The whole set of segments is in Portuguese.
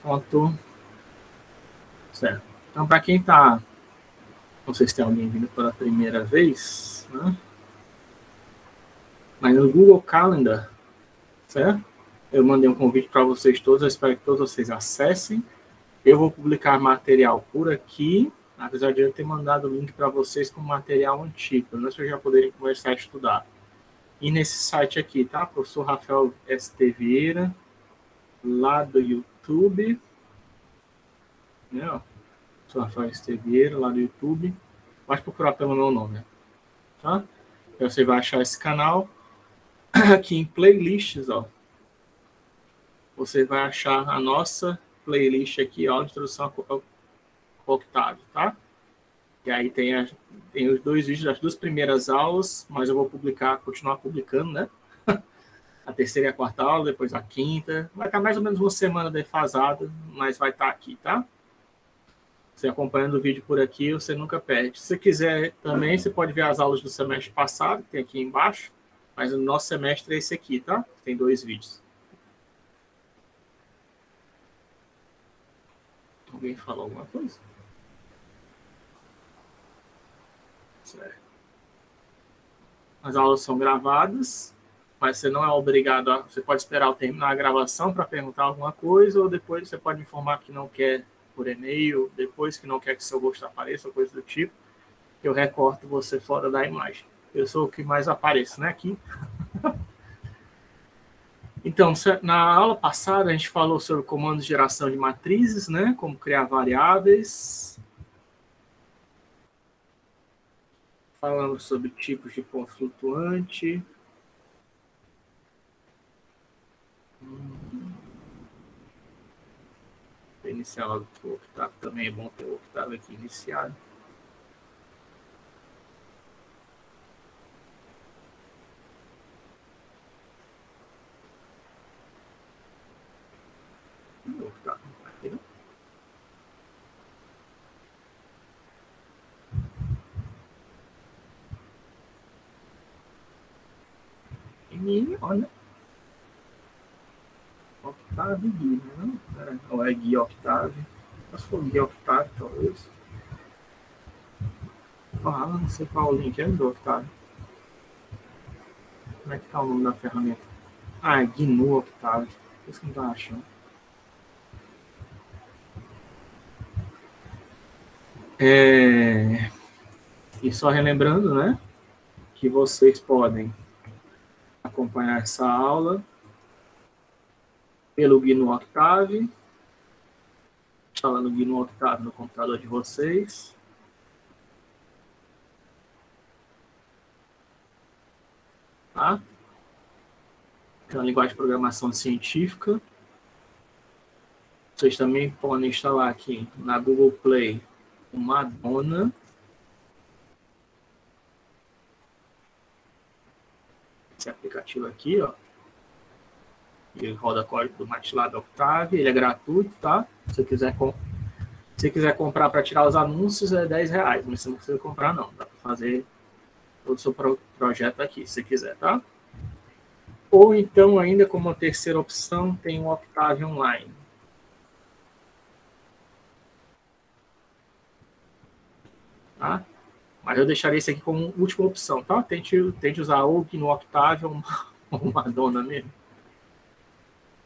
Pronto. Certo. Então, para quem está... Não sei se tem alguém vindo pela primeira vez, né? Mas no Google Calendar, certo? Eu mandei um convite para vocês todos, eu espero que todos vocês acessem. Eu vou publicar material por aqui, apesar de eu ter mandado o link para vocês com material antigo, para vocês já poderem começar a estudar. E nesse site aqui, tá? Professor Rafael ST Vieira, lá do YouTube. Né? Professor Rafael ST Vieira, lá do YouTube. Pode procurar pelo meu nome, tá? Então, você vai achar esse canal. Aqui em playlists, ó. Você vai achar a nossa playlist aqui, ó, de introdução ao Octave, tá? E aí tem os 2 vídeos das 2 primeiras aulas, mas eu vou continuar publicando, né? A terceira e a quarta aula, depois a quinta. Vai estar mais ou menos uma semana defasada, mas vai estar aqui, tá? Você acompanhando o vídeo por aqui, você nunca perde. Se você quiser também, você pode ver as aulas do semestre passado, que tem aqui embaixo, mas o nosso semestre é esse aqui, tá? Tem 2 vídeos. Alguém falou alguma coisa? Certo. As aulas são gravadas, mas você não é obrigado a... Você pode esperar eu terminar a gravação para perguntar alguma coisa, ou depois você pode informar que não quer por e-mail, depois que não quer que seu rosto apareça, ou coisa do tipo, eu recorto você fora da imagem. Eu sou o que mais apareço, né, aqui. Então, na aula passada, a gente falou sobre comandos de geração de matrizes, né, como criar variáveis. Falamos sobre tipos de ponto flutuante. Iniciar logo o octavo, também é bom ter o octavo aqui iniciado. O octavo tá aqui, né? E olha. Octave e Gui, né? Ou é Gui Octave? Acho que foi Gui Octave, talvez. Fala, não sei qual o link é do Octave. Como é que tá o nome da ferramenta? Ah, é GNU Octave. Isso que não tá achando. E só relembrando, né? Que vocês podem acompanhar essa aula pelo GNU Octave. Instalando o GNU Octave no computador de vocês. Tá? É uma linguagem de programação científica. Vocês também podem instalar aqui na Google Play o Madonna. Esse aplicativo aqui, ó. Ele roda código do MATLAB Octave, ele é gratuito, tá? Se você quiser comprar para tirar os anúncios, é R$10, mas você não precisa comprar, não. Dá para fazer todo o seu projeto aqui, se quiser, tá? Ou então, ainda como a terceira opção, tem o Octave Online. Tá? Mas eu deixaria esse aqui como última opção, tá? Tente usar ou no Octave ou Madonna mesmo.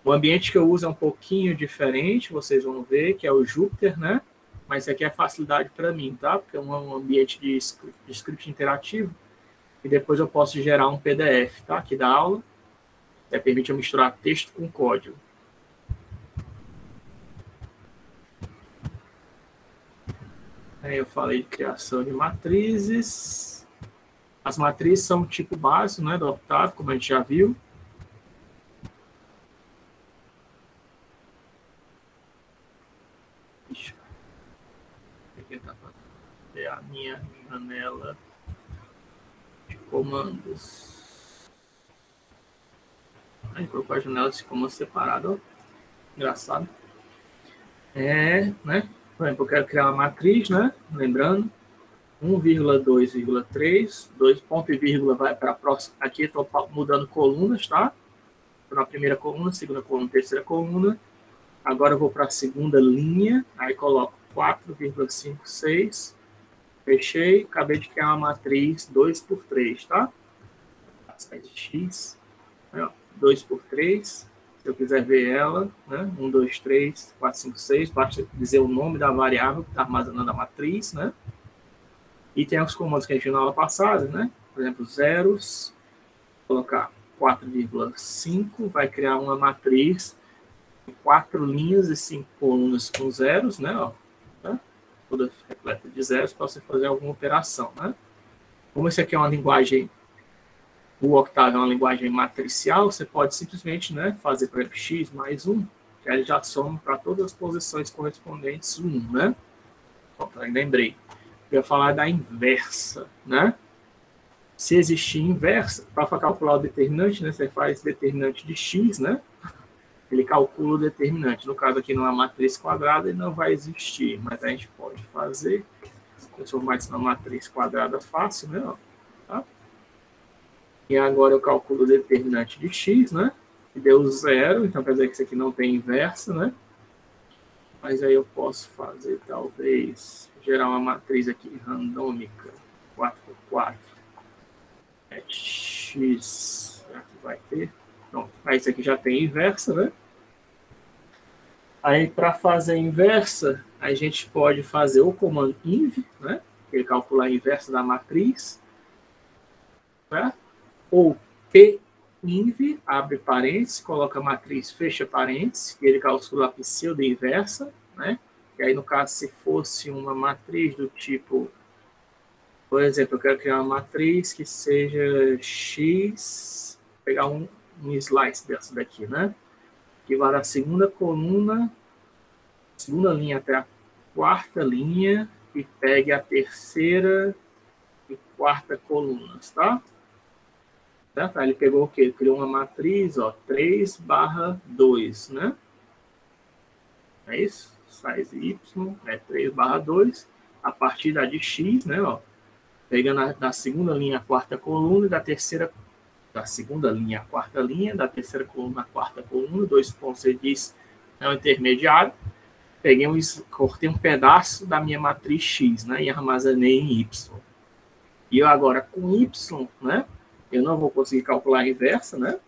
O ambiente que eu uso é um pouquinho diferente, vocês vão ver, que é o Jupyter, né? Mas isso aqui é facilidade para mim, tá? Porque é um ambiente de script interativo e depois eu posso gerar um PDF, tá? Aqui da aula. Permite eu misturar texto com código. Aí eu falei de criação de matrizes. As matrizes são o tipo básico, né, do Octave, como a gente já viu. Deixa eu tentar fazer a minha janela de comandos. Aí colocou a janela de comandos separada, ó. Engraçado. Né? Por exemplo, eu quero criar uma matriz, né? Lembrando, 1,2,3, 2 ponto e vírgula vai para a próxima. Aqui estou mudando colunas, tá? Na primeira coluna, segunda coluna, terceira coluna. Agora eu vou para a segunda linha, aí coloco 4,56, fechei, acabei de criar uma matriz 2 por 3, tá? Sai de x, aí, ó, 2 por 3, se eu quiser ver ela, né? 1, 2, 3, 4, 5, 6, basta dizer o nome da variável que está armazenando a matriz, né? E tem os comandos que a gente viu na aula passada, né? Por exemplo, zeros, colocar 4,5, vai criar uma matriz de 4 linhas e 5 colunas com zeros, né? Ó, tá? Toda repleta de zeros para você fazer alguma operação, né? Como isso aqui é uma linguagem, o Octave é uma linguagem matricial, você pode simplesmente, né, fazer, por exemplo, x mais 1, que aí já soma para todas as posições correspondentes 1, né? Pronto, aí lembrei. Eu ia falar da inversa, né? Se existir inversa, para calcular o determinante, né, você faz determinante de x, né? Ele calcula o determinante. No caso aqui, numa matriz quadrada, ele não vai existir, mas a gente pode fazer, transformar isso numa matriz quadrada fácil, né? Tá? E agora eu calculo o determinante de x, né? Que deu 0, então quer dizer que isso aqui não tem inversa, né? Mas aí eu posso fazer, talvez, gerar uma matriz aqui randômica, 4x4. É x, será que vai ter? Pronto, aí isso aqui já tem inversa, né? Aí, para fazer a inversa, a gente pode fazer o comando inv, né? Ele calcula a inversa da matriz, né? Ou pinv, abre parênteses, coloca a matriz, fecha parênteses, e ele calcula a pseudo-inversa, né? E aí, no caso, se fosse uma matriz do tipo, por exemplo, eu quero criar uma matriz que seja x, vou pegar um slice dessa daqui, né? Que vai da segunda coluna, segunda linha até a quarta linha, e pegue a terceira e quarta colunas, tá? Certo? Aí ele pegou o quê? Ele criou uma matriz, ó, 3/2, né? É isso? Size y é 3/2, a partir da de x, né? Ó, pegando da segunda linha a quarta coluna e da terceira, da segunda linha a quarta linha, da terceira coluna a quarta coluna, 2 pontos, ele diz, é o intermediário. Peguei cortei um pedaço da minha matriz x, né? E armazenei em y. E eu agora, com y, né? Eu não vou conseguir calcular a inversa, né?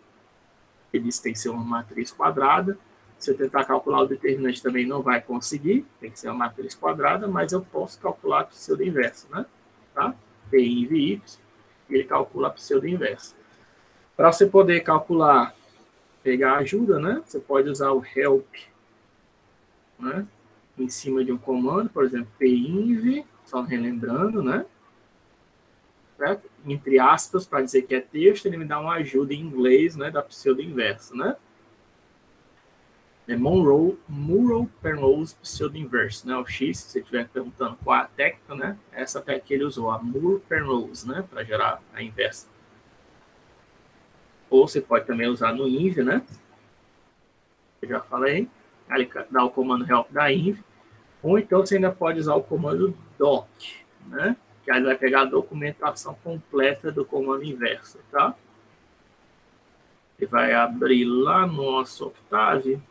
Ele disse que tem que ser uma matriz quadrada. Se eu tentar calcular o determinante também não vai conseguir, tem que ser uma matriz quadrada, mas eu posso calcular a pseudo-inversa, né? Tá? Pinv y, ele calcula a pseudo-inversa. Para você poder calcular, pegar ajuda, né? Você pode usar o help, né? Em cima de um comando, por exemplo, pinv, só relembrando, né? Certo? Entre aspas, para dizer que é texto, ele me dá uma ajuda em inglês, né? Da pseudo-inversa, né? É Monroe-Penrose pseudo-inverse, né? O X, se você estiver perguntando qual é a técnica, né? Essa técnica que ele usou, a Monroe-Penrose, né? Para gerar a inversa. Ou você pode também usar no inv, né? Eu já falei. Aí dá o comando help da inv. Ou então você ainda pode usar o comando doc, né? Que aí vai pegar a documentação completa do comando inverso, tá? Ele vai abrir lá no nosso Octave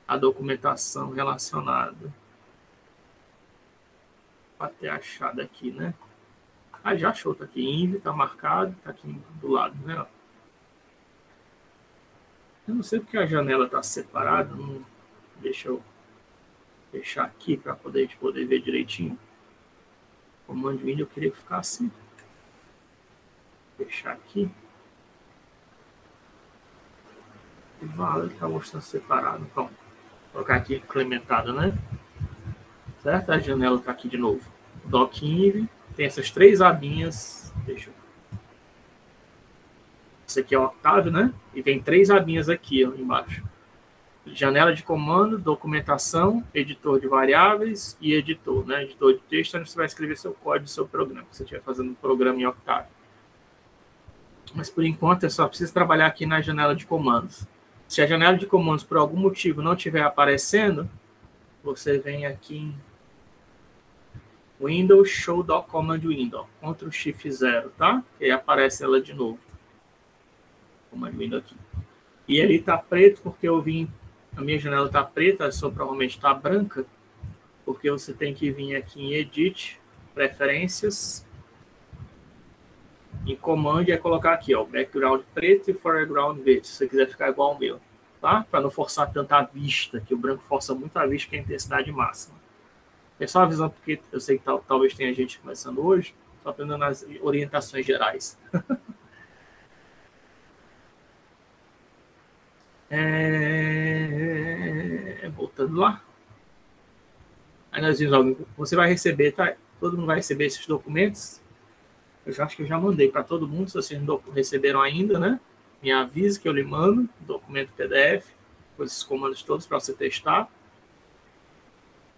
a documentação relacionada. Vou até achar daqui, né? Ah, já achou, tá aqui. Inv, tá marcado, tá aqui do lado, né? Eu não sei porque a janela tá separada. Não... Deixa eu fechar aqui para a gente poder ver direitinho. O comando Windows eu queria que ficasse assim. Fechar aqui. E vale, tá mostrando separado. Pronto. Vou colocar aqui incrementado, né? Certo? A janela tá aqui de novo. Docinv. Tem essas 3 abinhas. Deixa eu... Esse aqui é o Octave, né? E tem 3 abinhas aqui, ó, embaixo. Janela de comando, documentação, editor de variáveis e editor, né? Editor de texto, onde você vai escrever seu código do seu programa, se você estiver fazendo um programa em Octave. Mas, por enquanto, eu só preciso trabalhar aqui na janela de comandos. Se a janela de comandos, por algum motivo, não estiver aparecendo, você vem aqui em Windows, Show Doc Command Window, Ctrl Shift 0, tá? E aí aparece ela de novo. Command Window aqui. E ele está preto porque eu vim A minha janela está preta, a sua provavelmente está branca, porque você tem que vir aqui em Edit, Preferências, em Command é colocar aqui, ó, background preto e foreground verde, se você quiser ficar igual ao meu, tá? Para não forçar tanto a vista, que o branco força muito a vista, que é a intensidade máxima. É só avisando, porque eu sei que talvez tenha gente começando hoje, só aprendendo as orientações gerais. Voltando lá. Aí nós vimos, você vai receber, tá? Todo mundo vai receber esses documentos. Eu acho que eu já mandei para todo mundo, se vocês não receberam ainda, né? Me avise que eu lhe mando, documento PDF, com esses comandos todos para você testar.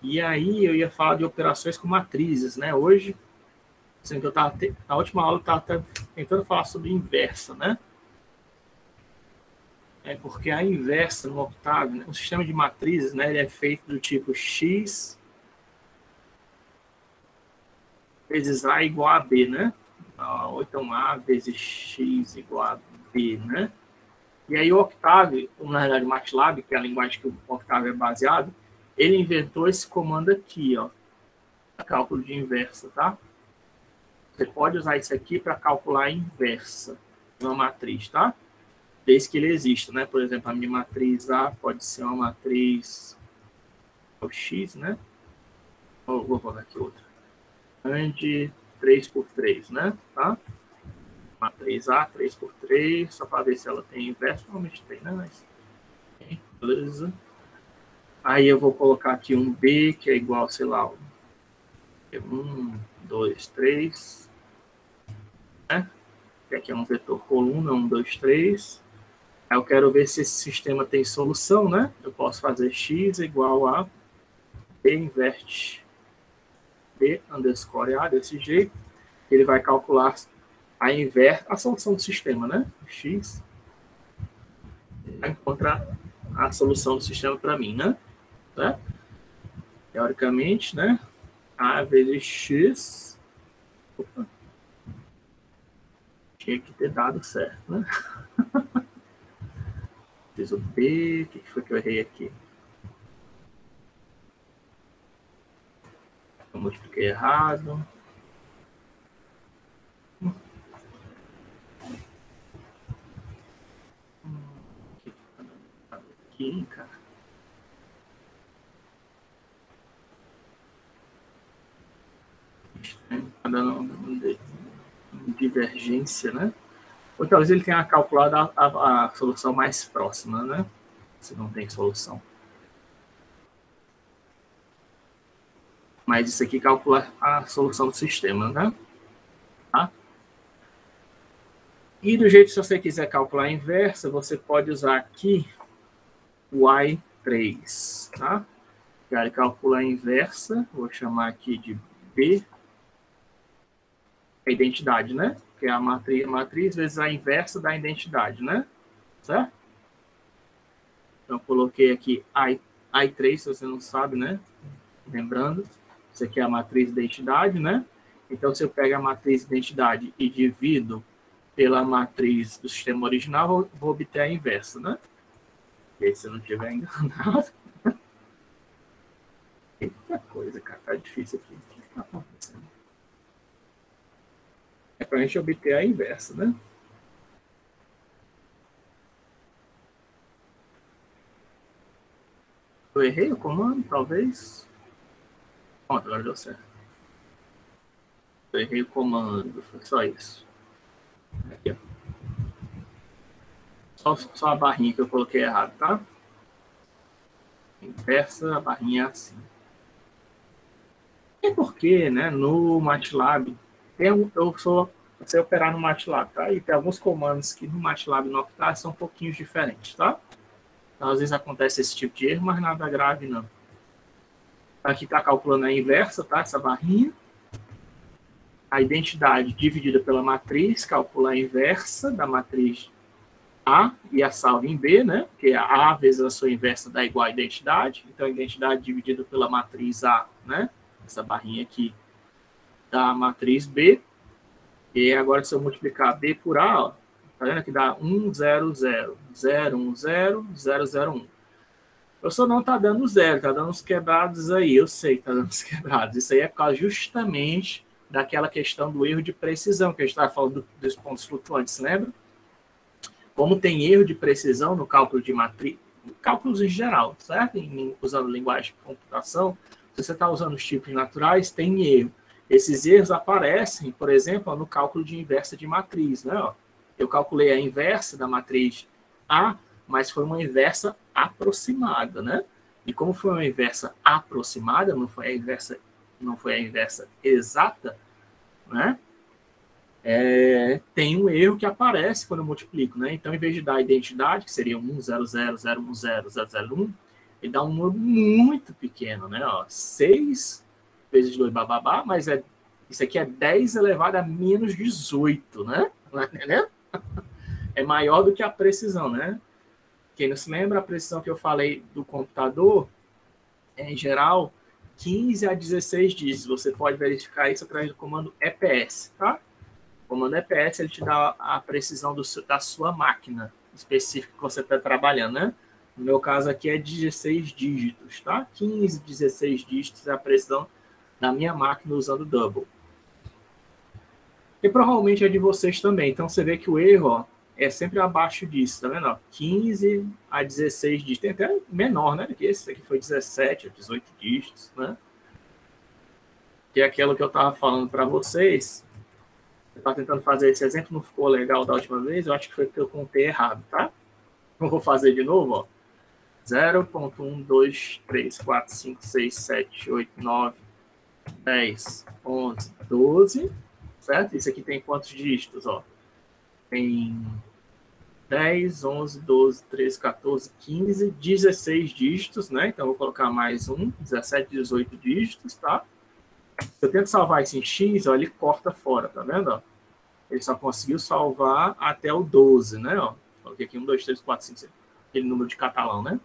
E aí eu ia falar de operações com matrizes, né? Hoje, sendo que eu estava na última aula, eu estava tentando falar sobre inversa, né? É porque a inversa no Octave, né? O sistema de matrizes, né? Ele é feito do tipo x vezes a igual a b, né? Ou então a vezes x igual a b, né? E aí o Octave, na verdade o MATLAB, que é a linguagem que o Octave é baseado, ele inventou esse comando aqui, ó, cálculo de inversa, tá? Você pode usar isso aqui para calcular a inversa de uma matriz, tá? Desde que ele exista, né? Por exemplo, a minha matriz A pode ser uma matriz X, né? Vou colocar aqui outra. Grande 3x3, né? Tá? Matriz A, 3x3, só para ver se ela tem inverso. Normalmente tem, né? Mas, beleza. Aí eu vou colocar aqui um B, que é igual, sei lá, 1, 2, 3. Né? Que aqui é um vetor coluna, 1, 2, 3. Aí eu quero ver se esse sistema tem solução, né? Eu posso fazer x igual a B inverte B underscore A, desse jeito. Ele vai calcular a solução do sistema, né? X. Vai encontrar a solução do sistema para mim, né? Tá? Teoricamente, né? A vezes X. Opa. Tinha que ter dado certo, né? Fiz o B. O que foi que eu errei aqui? Eu multipliquei errado. Aqui, cara. Tá dando divergência, né? Ou talvez ele tenha calculado a solução mais próxima, né? Se não tem solução. Mas isso aqui calcula a solução do sistema, né? Tá? E do jeito que você quiser calcular a inversa, você pode usar aqui o Y3, tá? Ele calcula a inversa, vou chamar aqui de B, a identidade, né? Que é a matriz vezes a inversa da identidade, né? Certo? Então, eu coloquei aqui I3, se você não sabe, né? Lembrando, isso aqui é a matriz identidade, né? Então, se eu pego a matriz identidade e divido pela matriz do sistema original, vou obter a inversa, né? E aí, se eu não estiver enganado... Eita coisa, cara, tá difícil aqui. O que está acontecendo? É para a gente obter a inversa, né? Eu errei o comando, talvez? Pronto, agora deu certo. Eu errei o comando, foi só isso. Aqui, ó. Só a barrinha que eu coloquei errado, tá? Inversa, a barrinha assim. E por que, né, no MATLAB, eu sei operar no MATLAB, tá? E tem alguns comandos que no MATLAB e no Octave são um pouquinho diferentes, tá? Então, às vezes acontece esse tipo de erro, mas nada grave, não. Aqui está calculando a inversa, tá? Essa barrinha. A identidade dividida pela matriz, calcula a inversa da matriz A e a salva em B, né? Porque A vezes a sua inversa dá igual a identidade. Então, a identidade dividida pela matriz A, né? Essa barrinha aqui da matriz B. E agora, se eu multiplicar B por A, ó, tá vendo que dá 1, 0, 0, 0, 1, 0, 0, 0, 1. Professor, não está dando zero, está dando uns quebrados aí. Eu sei que está dando uns quebrados. Isso aí é por causa justamente daquela questão do erro de precisão, que a gente estava falando dos pontos flutuantes, lembra? Como tem erro de precisão no cálculo de matriz, cálculos em geral, certo? Usando linguagem de computação, se você está usando os tipos naturais, tem erro. Esses erros aparecem, por exemplo, no cálculo de inversa de matriz, né? Eu calculei a inversa da matriz A, mas foi uma inversa aproximada, né? E como foi uma inversa aproximada, não foi a inversa exata, né? Tem um erro que aparece quando eu multiplico, né? Então, em vez de dar a identidade, que seria 10000100001, ele dá um número muito pequeno, né? 6 vezes 2, bababá, mas isso aqui é 10 elevado a menos 18, né? É maior do que a precisão, né? Quem não se lembra, a precisão que eu falei do computador, em geral, 15 a 16 dígitos. Você pode verificar isso através do comando EPS, tá? O comando EPS, ele te dá a precisão da sua máquina específica que você está trabalhando, né? No meu caso aqui é 16 dígitos, tá? 15, 16 dígitos é a precisão da minha máquina usando Double. E provavelmente é de vocês também. Então, você vê que o erro, ó, é sempre abaixo disso, tá vendo? 15 a 16 dígitos. Tem até menor, né? Esse aqui foi 17 a 18 dígitos, né? Que é aquilo que eu estava falando para vocês. Eu estava tentando fazer esse exemplo, não ficou legal da última vez. Eu acho que foi porque eu contei errado, tá? Então, vou fazer de novo, ó. 0.1, 2, 3, 4, 5, 6, 7, 8, 9, 10, 11, 12, certo? Isso aqui tem quantos dígitos, ó? Tem 10, 11, 12, 13, 14, 15, 16 dígitos, né? Então, vou colocar mais um, 17, 18 dígitos, tá? Se eu tento salvar isso em X, ó, ele corta fora, tá vendo? Ó? Ele só conseguiu salvar até o 12, né? Ó, coloquei aqui 1, 2, 3, 4, 5, 6, aquele número de catalão, né?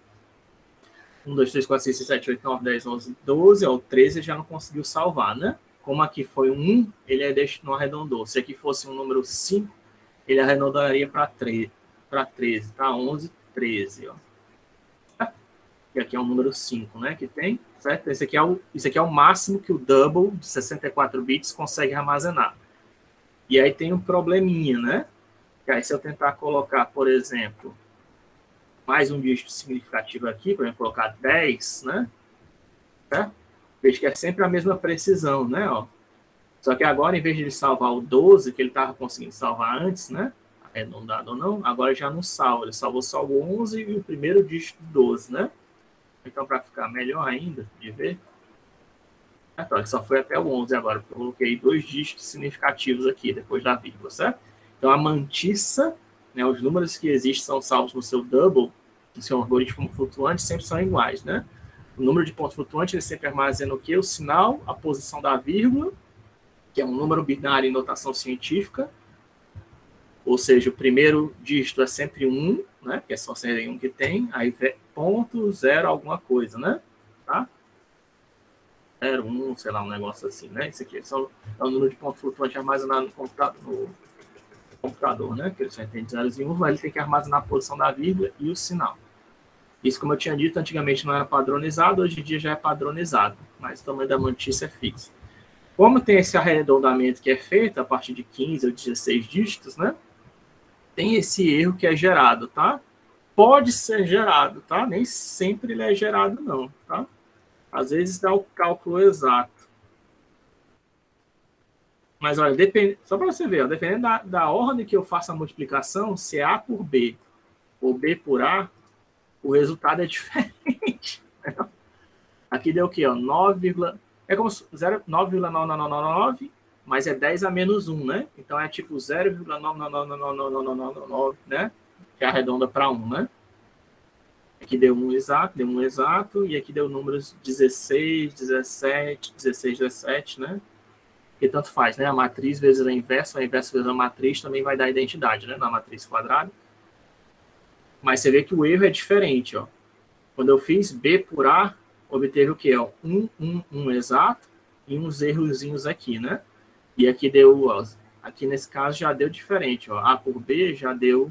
1, 2, 3, 4, 5, 6, 7, 8, 9, 10, 11, 12, ó, o 13 já não conseguiu salvar, né? Como aqui foi um 1, ele não arredondou. Se aqui fosse um número 5, ele arredondaria para 13, tá? 11, 13, ó. E aqui é um número 5, né? Que tem, certo? Isso aqui é o máximo que o Double de 64 bits consegue armazenar. E aí tem um probleminha, né? Que aí se eu tentar colocar, por exemplo, mais um dígito significativo aqui, por exemplo, colocar 10, né? Certo? Veja que é sempre a mesma precisão, né? Ó. Só que agora, em vez de ele salvar o 12, que ele estava conseguindo salvar antes, né? Arredondado ou não, agora já não salva. Ele salvou só o 11 e o primeiro dígito 12, né? Então, para ficar melhor ainda de ver, então, ele só foi até o 11 agora, porque eu coloquei 2 dígitos significativos aqui, depois da vírgula, certo? Então, a mantissa, né, os números que existem são salvos no seu Double, no seu algoritmo flutuante, sempre são iguais, né? O número de pontos flutuantes, ele sempre armazena o quê? O sinal, a posição da vírgula, que é um número binário em notação científica, ou seja, o primeiro dígito é sempre 1, né? Que é só ser 1 que tem, aí ponto, 0, alguma coisa, né? Tá? 0, 1, sei lá, um negócio assim, né? Isso aqui é o número de pontos flutuantes armazenado no computador, né? Que ele só tem 0 e 1, mas ele tem que armazenar a posição da vírgula e o sinal. Isso, como eu tinha dito, antigamente não era padronizado, hoje em dia já é padronizado, mas o tamanho da mantícia é fixo. Como tem esse arredondamento que é feito a partir de 15 ou 16 dígitos, né? Tem esse erro que é gerado, tá? Pode ser gerado, tá? Nem sempre ele é gerado, não, tá? Às vezes dá o cálculo exato. Mas, olha, só para você ver, ó, dependendo da ordem que eu faço a multiplicação, se é A por B ou B por A, o resultado é diferente. Aqui deu o quê? Ó? 9, é como 9,9999, mas é 10 a menos 1, né? Então é tipo 0,99999, né? Que arredonda para 1, né? Aqui deu um exato, e aqui deu números 16, 17, 16, 17, né? Que tanto faz, né? A matriz vezes a inversa vezes a matriz também vai dar identidade, né? Na matriz quadrada. Mas você vê que o erro é diferente, ó. Quando eu fiz B por A, obteve o quê? Ó? 1 exato e uns errozinhos aqui, né? E aqui deu, ó, aqui nesse caso já deu diferente, ó. A por B já deu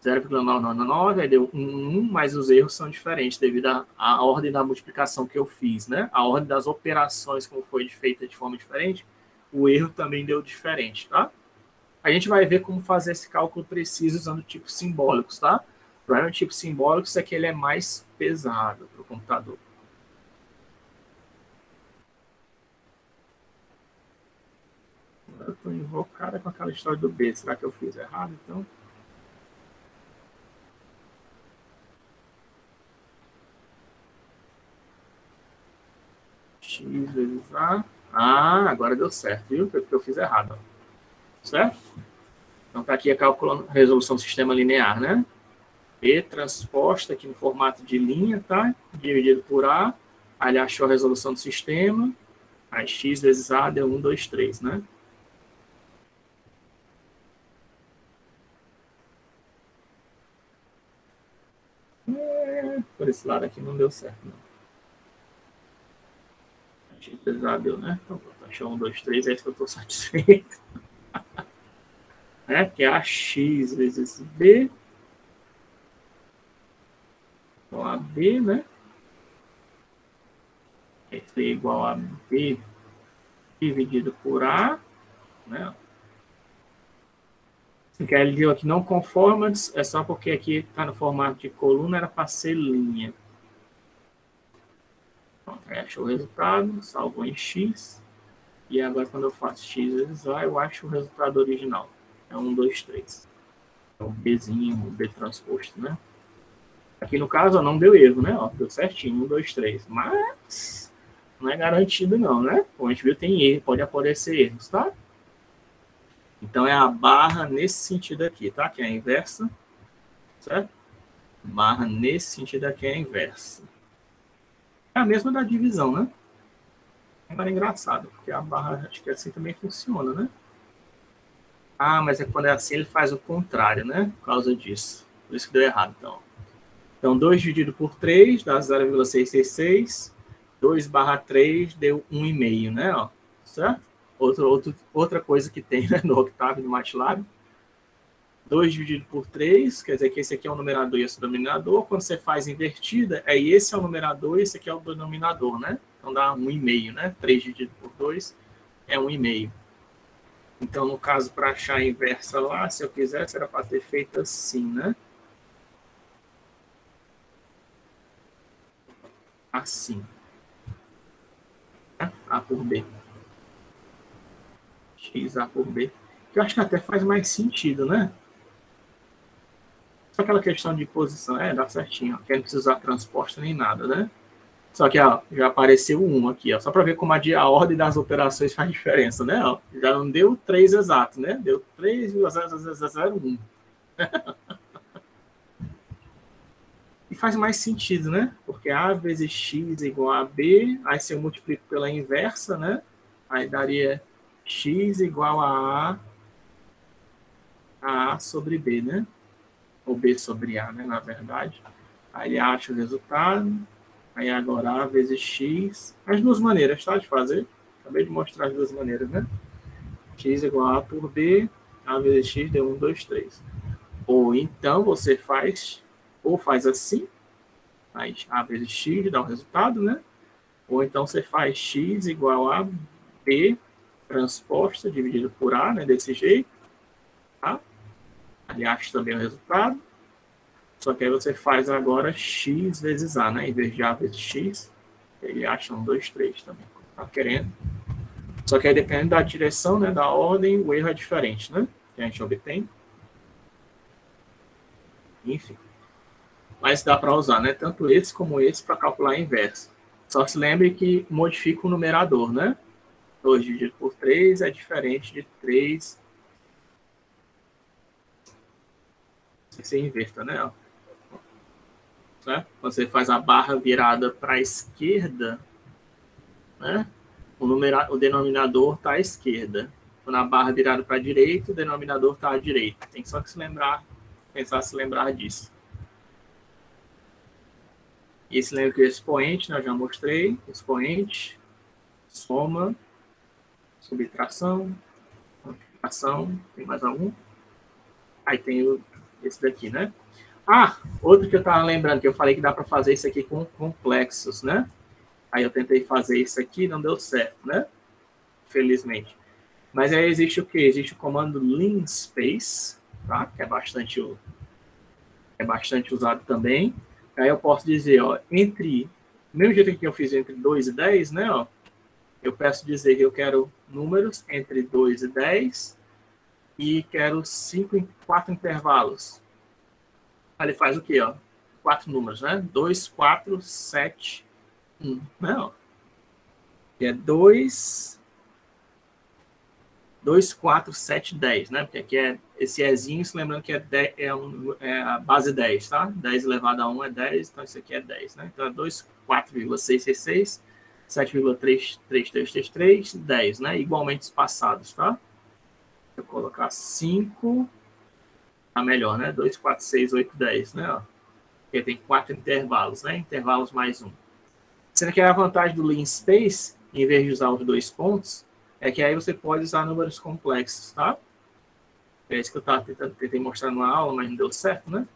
0,999, aí deu 1, mas os erros são diferentes devido à ordem da multiplicação que eu fiz, né? A ordem das operações, como foi feita de forma diferente, o erro também deu diferente, tá? A gente vai ver como fazer esse cálculo preciso usando tipos simbólicos, tá? O problema de tipos simbólicos é que ele é mais pesado para o computador. Eu estou invocada com aquela história do B. Será que eu fiz errado, então? X vezes A. Ah, agora deu certo, viu? Porque eu fiz errado. Certo? Então, está aqui a calculando resolução do sistema linear, né? B transposta aqui no formato de linha, tá? Dividido por A. Aí ele achou a resolução do sistema. Aí X vezes A deu 1, 2, 3, né? Por esse lado aqui não deu certo, não. X vezes A deu, né? Então, achou 1, 2, 3, é isso que eu estou satisfeito. Que é AX vezes B. Então, AB, né? Isso é igual a B dividido por A, né? Que ele deu aqui não conformance, é só porque aqui está no formato de coluna, era para ser linha. Pronto, aí achou o resultado, salvou em X. E agora, quando eu faço X vezes A, eu acho o resultado original. É 1, 2, 3. É o Bzinho, o B transposto, né? Aqui no caso, ó, não deu erro, né? Ó, deu certinho, 1, 2, 3. Mas não é garantido não, né? Como a gente viu, tem erro, pode aparecer erros, tá? Então é a barra nesse sentido aqui, tá? Que é a inversa, certo? Barra nesse sentido aqui é a inversa. É a mesma da divisão, né? Agora é engraçado, porque a barra, acho que assim também funciona, né? Ah, mas é quando é assim, ele faz o contrário, né? Por causa disso. Por isso que deu errado, então. Então, 2 dividido por 3 dá 0,666. 2 barra 3 deu 1,5, né? Ó, certo? Outra coisa que tem, né, no Octave, no MATLAB. 2 dividido por 3, quer dizer que esse aqui é o numerador e esse é o denominador. Quando você faz invertida, esse é o numerador e esse aqui é o denominador, né? Então dá 1,5, né? 3 dividido por 2 é 1,5. Então, no caso, para achar a inversa lá, se eu quisesse, era para ter feito assim, né? Assim. Né? A por B. X A por B. Que eu acho que até faz mais sentido, né? Só aquela questão de posição, dá certinho. Aqui não precisa usar transposta nem nada, né? Só que ó, já apareceu 1 aqui, ó, só para ver como a ordem das operações faz diferença, né? Ó, já não deu 3 exato, né? Deu 3,0001. E faz mais sentido, né? Porque A vezes X igual a B, aí se eu multiplico pela inversa, né? Aí daria X igual a A sobre B, né? Ou B sobre A, né? Na verdade. Aí ele acha o resultado. Aí agora A vezes X. As duas maneiras, tá? De fazer. Acabei de mostrar as duas maneiras, né? X igual a A por B. A vezes X deu 1, 2, 3. Ou então você faz, ou faz assim. Faz A vezes X dá o resultado, né? Ou então você faz X igual a B transposta dividido por A, né? Desse jeito. Tá? Ali acha também o resultado. Só que aí você faz agora X vezes A, né? Em vez de A vezes X, ele acha 1, 2, 3 também. Tá querendo. Só que aí dependendo da direção, né? Da ordem, o erro é diferente, né? Que a gente obtém. Enfim. Mas dá para usar, né? Tanto esse como esse para calcular a inversa. Só se lembre que modifica o numerador, né? 2 dividido por 3 é diferente de 3. Você inverta, né? Quando você faz a barra virada para a esquerda, né? O denominador está à esquerda. Quando a barra virada para a direita, o denominador está à direita. Tem só que se lembrar, pensar se lembrar disso. E se lembra que o expoente, né, eu já mostrei, expoente, soma, subtração, multiplicação, tem mais algum? Aí tem esse daqui, né? Ah, outro que eu estava lembrando, que eu falei que dá para fazer isso aqui com complexos, né? Aí eu tentei fazer isso aqui, não deu certo, né? Felizmente. Mas aí existe o quê? Existe o comando linspace, tá? Que é bastante usado também. Aí eu posso dizer, ó, entre... Do mesmo jeito que eu fiz entre 2 e 10, né? Ó, eu peço dizer que eu quero números entre 2 e 10 e quero 4 intervalos. Aí ele faz o quê? Ó? 4 números, né? 2, 4, 7, 1. Não. Que é 2, 4, 7, 10, né? Porque aqui é esse Ezinho, se lembrando que é a base 10, tá? 10 elevado a 1 é 10, então isso aqui é 10, né? Então é 2, 4,666, 7,3333, 10, né? Igualmente espaçados, tá? Vou colocar 5, tá melhor, né? 2, 4, 6, 8, 10, né? Ó. Porque tem 4 intervalos, né? Intervalos mais 1. Sendo que a vantagem do linspace, em vez de usar os 2 pontos, é que aí você pode usar números complexos, tá? É isso que eu tentei mostrar numa aula, mas não deu certo, né? Vou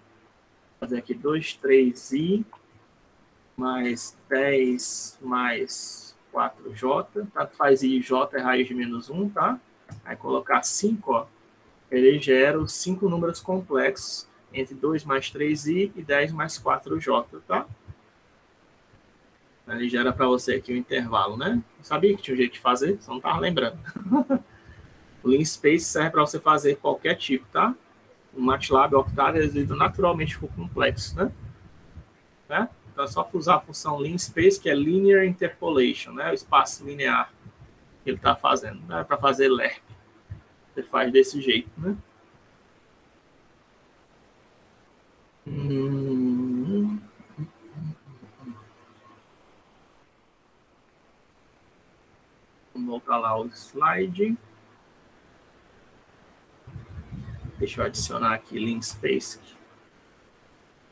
fazer aqui 2, 3i mais 10 mais 4j, tá? Faz i e j é raiz de menos 1, tá? Aí colocar 5, ó, ele gera os 5 números complexos entre 2 mais 3i e 10 mais 4j, tá? Ele gera para você aqui o intervalo, né? Eu sabia que tinha um jeito de fazer, só não estava lembrando. O linspace serve para você fazer qualquer tipo, tá? O MATLAB, o Octave, eles lidam naturalmente com complexos, né? Então é só usar a função linspace, que é Linear Interpolation, né? O espaço linear que ele está fazendo. Não é para fazer LERP. Você faz desse jeito, né? Vamos voltar lá o slide. Deixa eu adicionar aqui linspace.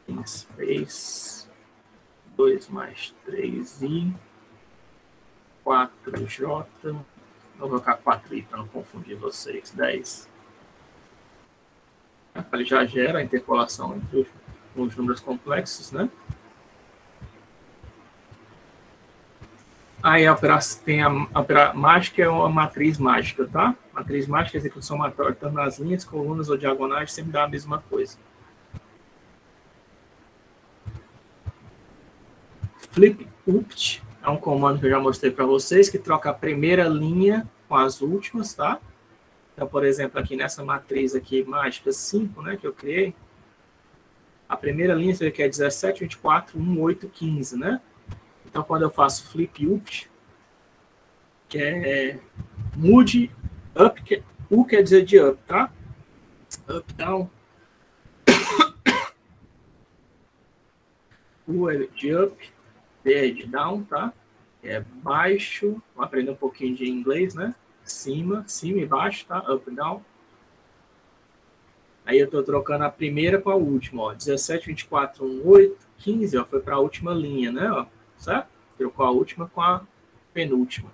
Linspace 2 mais 3i 4j. Vou colocar 4i para não confundir vocês. 10. Ele já gera a interpolação entre os números complexos, né? Aí tem a mágica, é uma matriz mágica, tá? Matriz mágica é execução somatória, então nas linhas, colunas ou diagonais sempre dá a mesma coisa. Flip upt é um comando que eu já mostrei para vocês, que troca a primeira linha com as últimas, tá? Então, por exemplo, aqui nessa matriz aqui, mágica 5, né, que eu criei, a primeira linha você vê que é 17, 24, 1, 8, 15, né? Então, quando eu faço flip upt, que é mude up, U quer dizer de up, tá? Up, down. U é de up, D é de down, tá? É baixo, vamos aprender um pouquinho de inglês, né? Cima e baixo, tá? Up, down. Aí eu estou trocando a primeira com a última, ó. 17, 24, 1, 8, 15, ó. Foi para a última linha, né? Ó, certo? Trocou a última com a penúltima.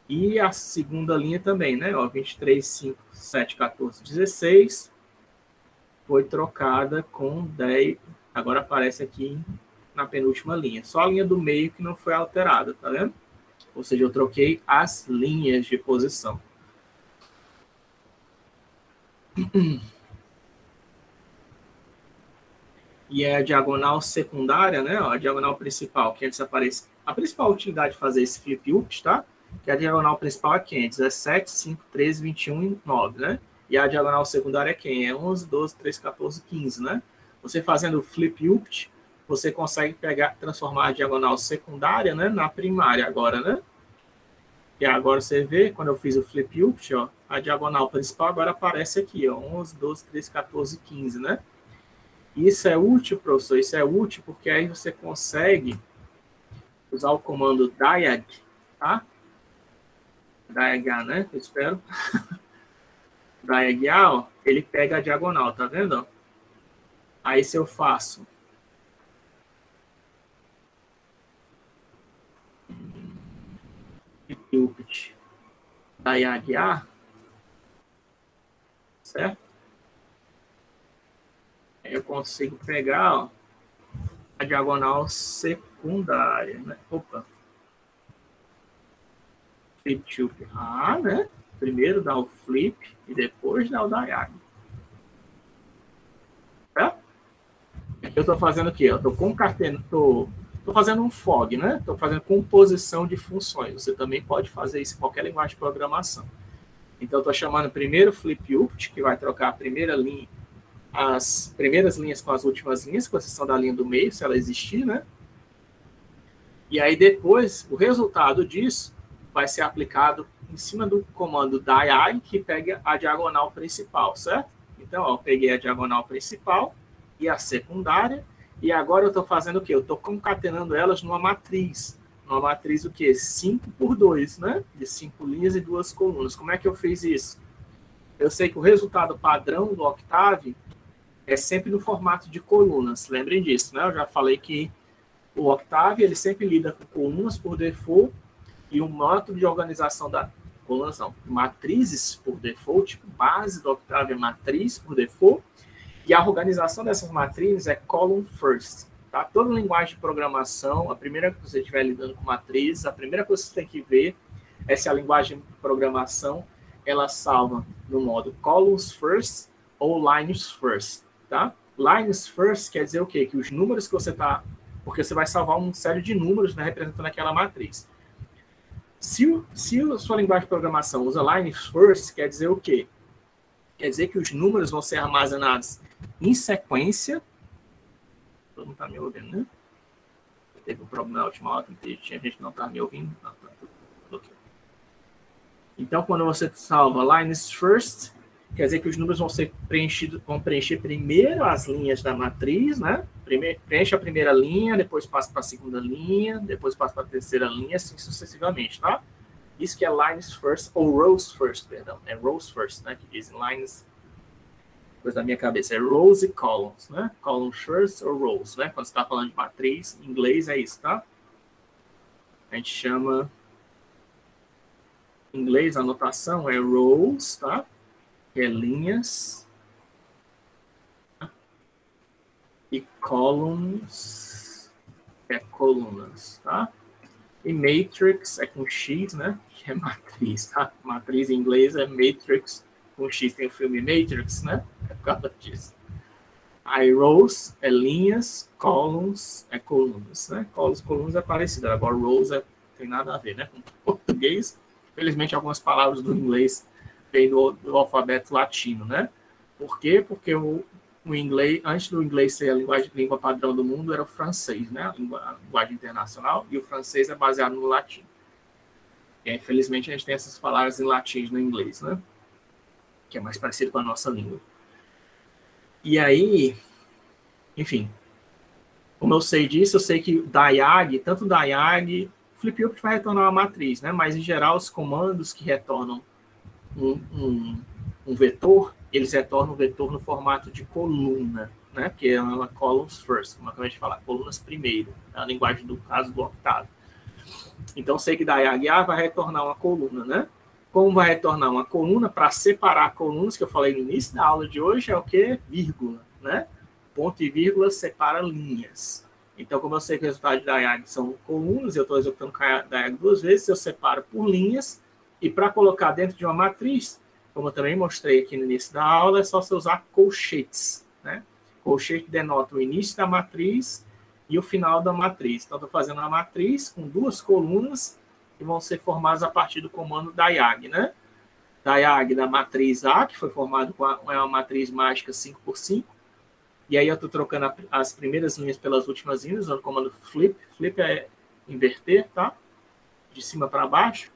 E a segunda linha também, né? Ó, 23, 5, 7, 14, 16. Foi trocada com 10. Agora aparece aqui na penúltima linha. Só a linha do meio que não foi alterada, tá vendo? Ou seja, eu troquei as linhas de posição. E é a diagonal secundária, né? Ó, a diagonal principal, que antes aparece. A principal utilidade de fazer esse flip upt, tá? Que a diagonal principal é quem? 17, 5, 13, 21 e 9, né? E a diagonal secundária é quem? É 11, 12, 13, 14, 15, né? Você fazendo o flip upt, você consegue transformar a diagonal secundária, né, na primária agora, né? E agora você vê, quando eu fiz o flip upt, ó, a diagonal principal agora aparece aqui, ó, 11, 12, 13, 14, 15, né? Isso é útil, professor? Isso é útil porque aí você consegue usar o comando diag, tá? Diagar, né? Eu espero. Diagar, ó, ele pega a diagonal, tá vendo? Aí se eu faço upt diagar, certo? Aí eu consigo pegar, ó, a diagonal secundária, né? Opa. Flip to A, né? Primeiro dá o flip e depois dá o diag. Tá? Eu estou fazendo o quê? Eu estou concatenando, estou fazendo um fog, né? Estou fazendo composição de funções. Você também pode fazer isso em qualquer linguagem de programação. Então, eu estou chamando primeiro flip upt, que vai trocar a primeira linha, as primeiras linhas com as últimas linhas, com exceção da linha do meio, se ela existir, né? E aí, depois, o resultado disso vai ser aplicado em cima do comando diag, que pega a diagonal principal, certo? Então, ó, eu peguei a diagonal principal e a secundária, e agora eu estou fazendo o quê? Eu estou concatenando elas numa matriz. Numa matriz o quê? 5 por 2, né? De 5 linhas e 2 colunas. Como é que eu fiz isso? Eu sei que o resultado padrão do Octave é sempre no formato de colunas. Lembrem disso, né? Eu já falei que o Octave, ele sempre lida com colunas por default, e o método de organização da colunas, não, matrizes por default, tipo, base do Octave é matriz por default, e a organização dessas matrizes é column first. Tá? Toda linguagem de programação, a primeira que você estiver lidando com matrizes, a primeira coisa que você tem que ver é se a linguagem de programação ela salva no modo columns first ou lines first. Tá? Lines first quer dizer o quê? Que os números que você está... Porque você vai salvar uma série de números, né, representando aquela matriz. Se a sua linguagem de programação usa lines first, quer dizer o quê? Quer dizer que os números vão ser armazenados em sequência. Todo mundo está me ouvindo, né? Teve um problema na última hora, tinha gente que não está me ouvindo. Não, tá tudo ok. Então, quando você salva lines first, quer dizer que os números vão ser vão preencher primeiro as linhas da matriz, né? Preenche a primeira linha, depois passa para a segunda linha, depois passa para a terceira linha, assim sucessivamente, tá? Isso que é lines first, ou rows first, perdão. É rows first, né? Que dizem lines, coisa da minha cabeça. É rows e columns, né? Columns first ou rows, né? Quando você está falando de matriz, em inglês é isso, tá? A gente chama... Em inglês, a notação é rows, tá? Que é linhas. E columns é colunas, tá? E matrix é com X, né? Que é matriz, tá? Matriz em inglês é matrix com X. Tem o filme Matrix, né? É por causa disso. Aí rows é linhas, columns é colunas, né? Colunas é parecido. Agora rows tem nada a ver, né? Com português. Infelizmente, algumas palavras do inglês vêm do alfabeto latino, né? Por quê? Porque o inglês, antes do inglês ser a língua padrão do mundo, era o francês, né? A linguagem internacional, e o francês é baseado no latim. E, infelizmente, a gente tem essas palavras em latim no inglês, né? Que é mais parecido com a nossa língua. E aí, enfim, como eu sei disso, eu sei que diag, tanto diag, flip-up vai retornar uma matriz, né? Mas, em geral, os comandos que retornam um vetor, eles retornam o vetor no formato de coluna, né? Que é uma columns first, como eu acabei de falar, colunas primeiro, é a linguagem do caso do Octave. Então, sei que diag A vai retornar uma coluna, né? Como vai retornar uma coluna, para separar colunas, que eu falei no início da aula de hoje, é o que? Vírgula, né? Ponto e vírgula separa linhas. Então, como eu sei que o resultado de diag são colunas, eu estou executando diag duas vezes, eu separo por linhas, e para colocar dentro de uma matriz, como eu também mostrei aqui no início da aula, é só você usar colchetes, né? Colchete denota o início da matriz e o final da matriz. Então, estou fazendo uma matriz com duas colunas que vão ser formadas a partir do comando diag, né? Diag da matriz A, que foi formado com uma matriz mágica 5x5. E aí eu estou trocando as primeiras linhas pelas últimas linhas, usando o comando flip. Flip é inverter, tá? De cima para baixo.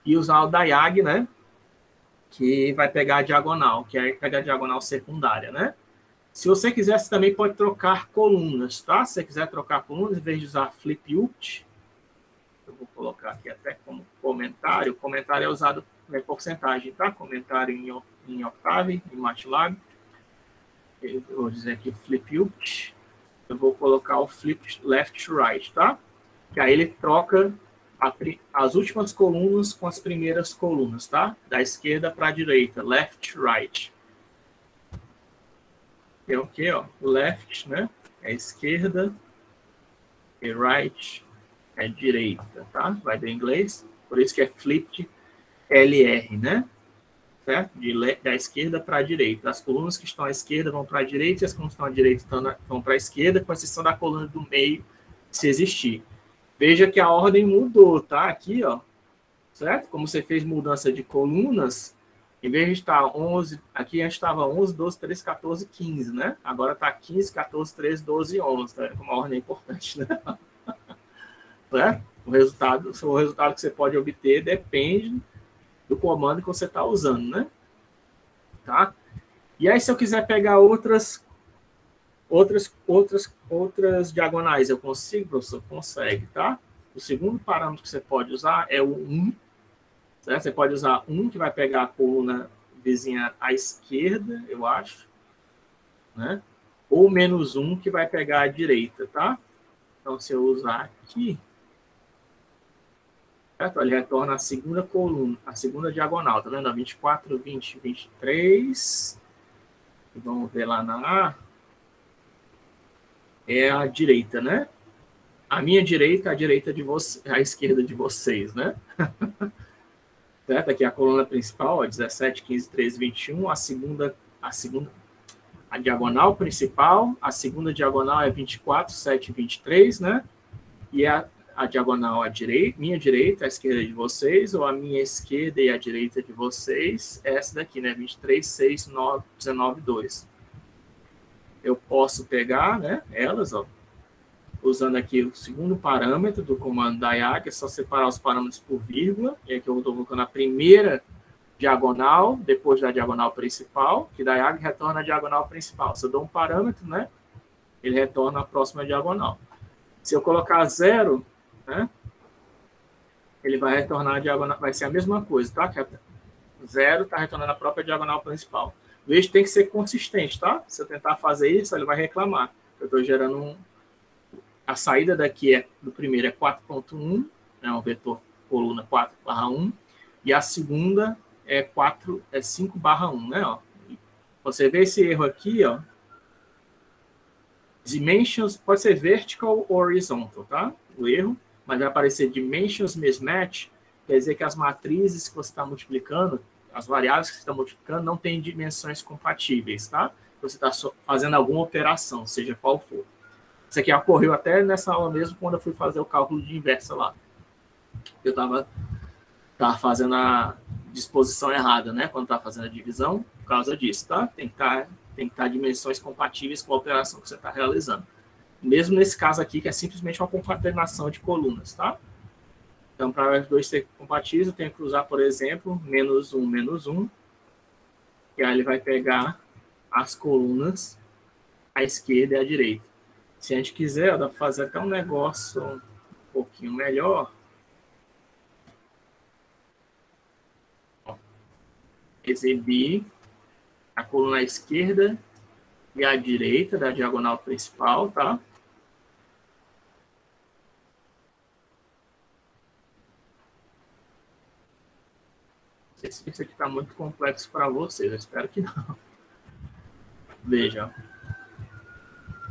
E usar o diag, né? Que vai pegar a diagonal, que é pegar a diagonal secundária, né? Se você quiser, você também pode trocar colunas, tá? Se você quiser trocar colunas, em vez de usar flip upt, eu vou colocar aqui até como comentário. O comentário é usado em porcentagem, tá? Comentário em Octave, em MATLAB. Eu vou dizer aqui flip upt. Eu vou colocar o flip left to right, tá? Que aí ele troca as últimas colunas com as primeiras colunas, tá? Da esquerda para a direita, left, right. é o quê? Ó? O left, né? É esquerda. E right é direita, tá? Vai do inglês. Por isso que é flipped LR, né? Certo? Da esquerda para a direita. As colunas que estão à esquerda vão para a direita e as colunas que estão à direita vão para a esquerda, com exceção da coluna do meio, se existir. Veja que a ordem mudou, tá? Aqui, ó. Certo? Como você fez mudança de colunas, em vez de estar 11, aqui a gente estava 11, 12, 13, 14, 15, né? Agora está 15, 14, 13, 12 e 11, tá? Uma ordem importante, né? Certo? O resultado que você pode obter depende do comando que você está usando, né? Tá? E aí, se eu quiser pegar outras diagonais, eu consigo, professor? Consegue, tá? O segundo parâmetro que você pode usar é o 1. Certo? Você pode usar 1, que vai pegar a coluna vizinha à esquerda, eu acho. Né? Ou menos 1, que vai pegar a direita, tá? Então, se eu usar aqui, certo? Ele retorna a segunda coluna, a segunda diagonal, tá vendo? 24, 20, 23. E vamos ver lá na A. É a direita, né? A minha direita, a direita de vocês, a esquerda de vocês, né? Certo? Aqui a coluna principal, ó, 17, 15, 13, 21. A diagonal principal, a segunda diagonal é 24, 7, 23, né? E a diagonal à direita, minha direita, a esquerda de vocês, ou a minha esquerda e a direita de vocês, é essa daqui, né? 23, 6, 9, 19, 2. Eu posso pegar, né, elas, ó, usando aqui o segundo parâmetro do comando diag, é só separar os parâmetros por vírgula, e aqui eu estou colocando a primeira diagonal, depois da diagonal principal, que diag retorna a diagonal principal. Se eu dou um parâmetro, né, ele retorna a próxima diagonal. Se eu colocar 0, né, ele vai retornar a diagonal, vai ser a mesma coisa, tá? 0 está retornando a própria diagonal principal. Veja, tem que ser consistente, tá? Se eu tentar fazer isso, ele vai reclamar. Eu estou gerando a saída daqui do primeiro é 4.1, né, um vetor coluna 4/1, e a segunda é 5/1, né? Ó. Você vê esse erro aqui, ó. Dimensions pode ser vertical ou horizontal, tá? O erro, mas vai aparecer dimensions mismatch, quer dizer que as matrizes que você está multiplicando, as variáveis que você está multiplicando, não têm dimensões compatíveis, tá? Você está fazendo alguma operação, seja qual for. Isso aqui ocorreu até nessa aula mesmo, quando eu fui fazer o cálculo de inversa lá. Eu estava fazendo a disposição errada, né? Quando estava fazendo a divisão, por causa disso, tá? Tem que estar dimensões compatíveis com a operação que você está realizando. Mesmo nesse caso aqui, que é simplesmente uma concatenação de colunas, tá? Então, para os dois serem compatíveis, eu tenho que usar, por exemplo, menos 1, e aí ele vai pegar as colunas à esquerda e à direita. Se a gente quiser, dá para fazer até um negócio um pouquinho melhor. Exibir a coluna à esquerda e à direita da diagonal principal, tá? Não sei se isso aqui está muito complexo para vocês, eu espero que não. Veja.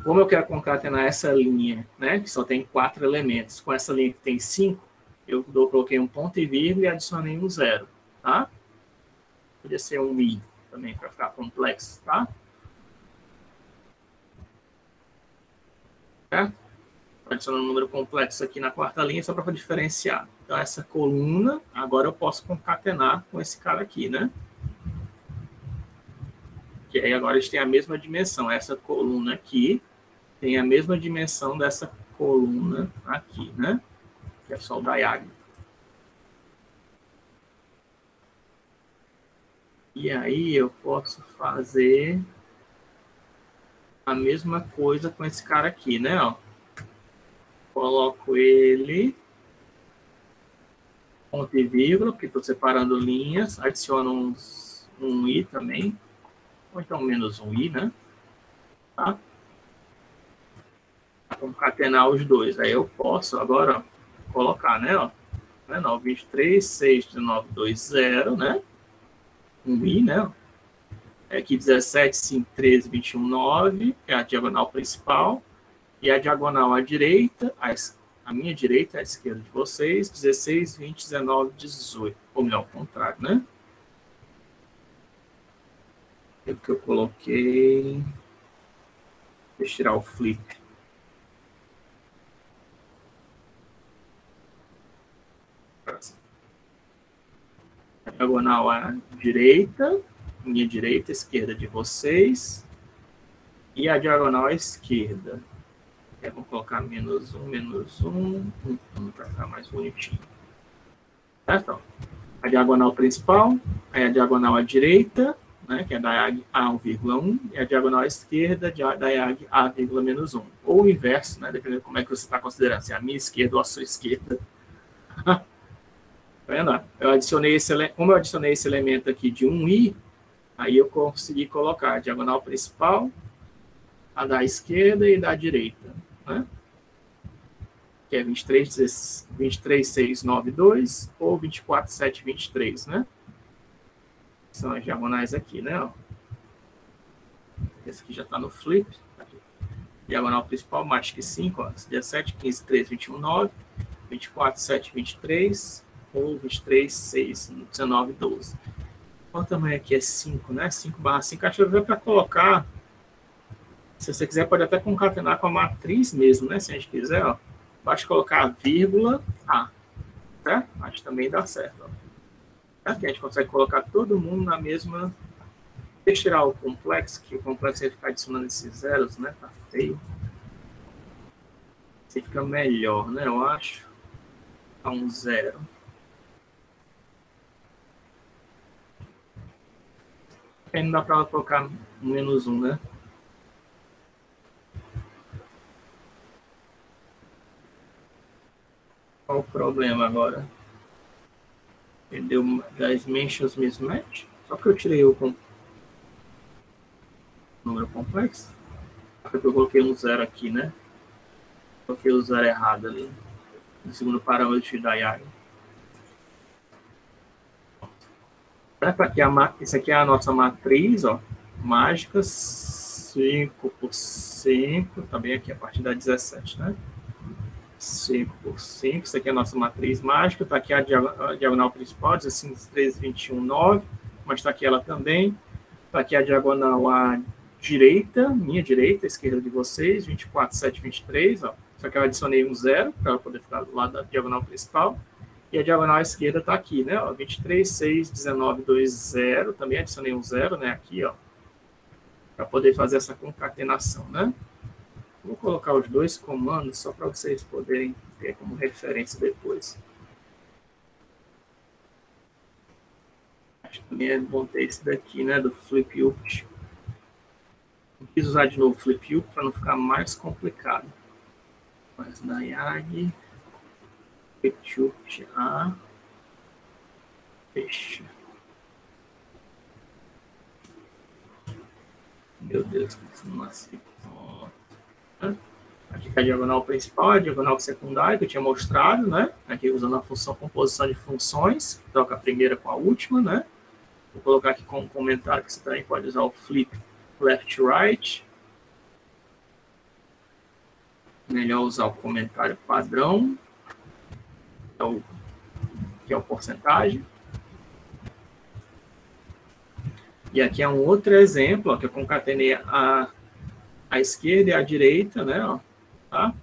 Como eu quero concatenar essa linha, né, que só tem 4 elementos, com essa linha que tem 5, eu coloquei um ponto e vírgula e adicionei um 0, tá? Podia ser um i também, para ficar complexo, tá? Certo? Adicionando um número complexo aqui na quarta linha, só para diferenciar. Então, essa coluna, agora eu posso concatenar com esse cara aqui, né? Que aí agora eles têm a mesma dimensão. Essa coluna aqui tem a mesma dimensão dessa coluna aqui, né? Que é só o diag. E aí eu posso fazer a mesma coisa com esse cara aqui, né? Ó. Coloco ele, ponto e vírgula, porque estou separando linhas, adiciono um i também, ou então menos um i, né? Tá? Concatenar os dois. Aí eu posso agora colocar, né? Ó, 23, 6, 19, 2, 0, né? Um i, né? Aqui 17, 5, 13, 21, 9, é a diagonal principal. E a diagonal à direita, a minha direita, à esquerda de vocês, 16, 20, 19, 18. Ou melhor, ao contrário, né? O que eu coloquei... Deixa eu tirar o flip. A diagonal à direita, minha direita, esquerda de vocês. E a diagonal à esquerda. Vamos colocar -1, -1, para ficar mais bonitinho. Certo? A diagonal principal, aí a diagonal à direita, né, que é da IAG A1,1, e a diagonal à esquerda da IAG A,-1. Ou o inverso, né, dependendo de como é que você está considerando, se é a minha esquerda ou a sua esquerda. Tá vendo? Como eu adicionei esse elemento aqui de 1i, aí eu consegui colocar a diagonal principal, a da esquerda e da direita, né? Que é 23, 6, 9, 2 ou 24, 7, 23, né? São as diagonais aqui, né? Ó. Esse aqui já está no flip. Aqui. Diagonal principal, mais que 5, ó. 17, 15, 13, 21, 9, 24, 7, 23 ou 23, 6, 19, 12. Qual o tamanho aqui? É 5, né? 5/5. Acho que eu vou para colocar. Se você quiser, pode até concatenar com a matriz mesmo, né? Se a gente quiser, ó. Basta colocar vírgula A, certo? Acho que também dá certo, ó. Aqui a gente consegue colocar todo mundo na mesma... Deixa eu tirar o complexo, que o complexo vai ficar adicionando esses zeros, né? Tá feio. Assim fica melhor, né? Eu acho. Tá um 0. Aí não dá para colocar -1, né? Qual o problema agora? Ele deu 10 mentions mismatch. Só que eu tirei o número complexo. Porque eu coloquei um 0 aqui, né? Coloquei o 0 errado ali. No segundo parâmetro da IAG. Isso aqui é a nossa matriz, ó. Mágica 5 por 5. Também aqui a partir da 17, né? 5 por 5, isso aqui é a nossa matriz mágica, está aqui a diagonal principal, 16, 13, 21, 9, mas está aqui ela também, está aqui a diagonal à direita, minha direita, esquerda de vocês, 24, 7, 23, ó, só que eu adicionei um 0, para ela poder ficar do lado da diagonal principal, e a diagonal à esquerda está aqui, né, ó, 23, 6, 19, 2, 0, também adicionei um 0, né, aqui, ó, para poder fazer essa concatenação, né. Vou colocar os dois comandos só para vocês poderem ter como referência depois. Acho que também é bom ter esse daqui, né, do flip-up. Não quis usar de novo flip-up para não ficar mais complicado. Mas na IAG, flip-up A, fecha. Meu Deus, como isso não nasceu. Aqui é a diagonal principal, a diagonal secundária, que eu tinha mostrado, né? Aqui usando a função composição de funções, troca a primeira com a última, né? Vou colocar aqui como comentário que você também pode usar o flip left right. Melhor usar o comentário padrão, que é o porcentagem. E aqui é um outro exemplo, ó, que eu concatenei a esquerda e a direita, né? Ó, tá?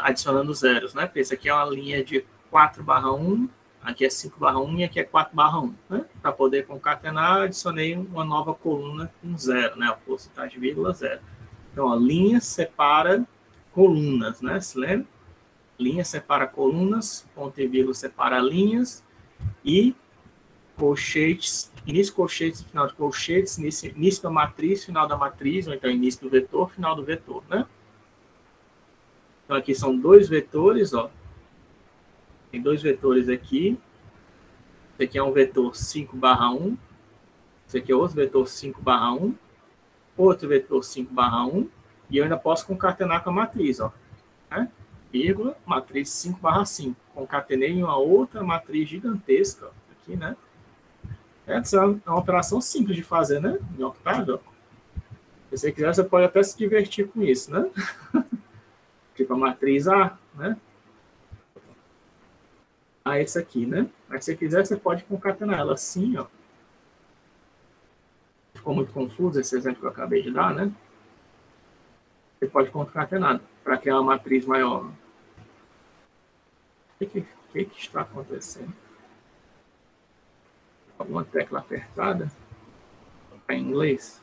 Adicionando zeros, né? Porque esse aqui é uma linha de 4/1, aqui é 5/1 e aqui é 4/1, né? Para poder concatenar, adicionei uma nova coluna com 0, né? A porcentagem vírgula 0. Então, ó, linha separa colunas, né? Se lembra? Linha separa colunas, ponto e vírgula separa linhas e colchetes, início colchetes, final de colchetes, início da matriz, final da matriz, ou então início do vetor, final do vetor, né? Então, aqui são dois vetores, ó. Tem dois vetores aqui. Esse aqui é um vetor 5/1. Esse aqui é outro vetor 5/1. Outro vetor 5/1. E eu ainda posso concatenar com a matriz, ó. Né? Vírgula, matriz 5/5. Concatenei em uma outra matriz gigantesca, ó, aqui, né? Essa é uma operação simples de fazer, né? Em octável. Se você quiser, você pode até se divertir com isso, né? Tipo a matriz A, né? A esse aqui, né? Aí, se você quiser, você pode concatenar ela assim, ó. Ficou muito confuso esse exemplo que eu acabei de dar, né? Você pode concatenar para criar uma matriz maior. O que está acontecendo? Alguma tecla apertada? Em inglês?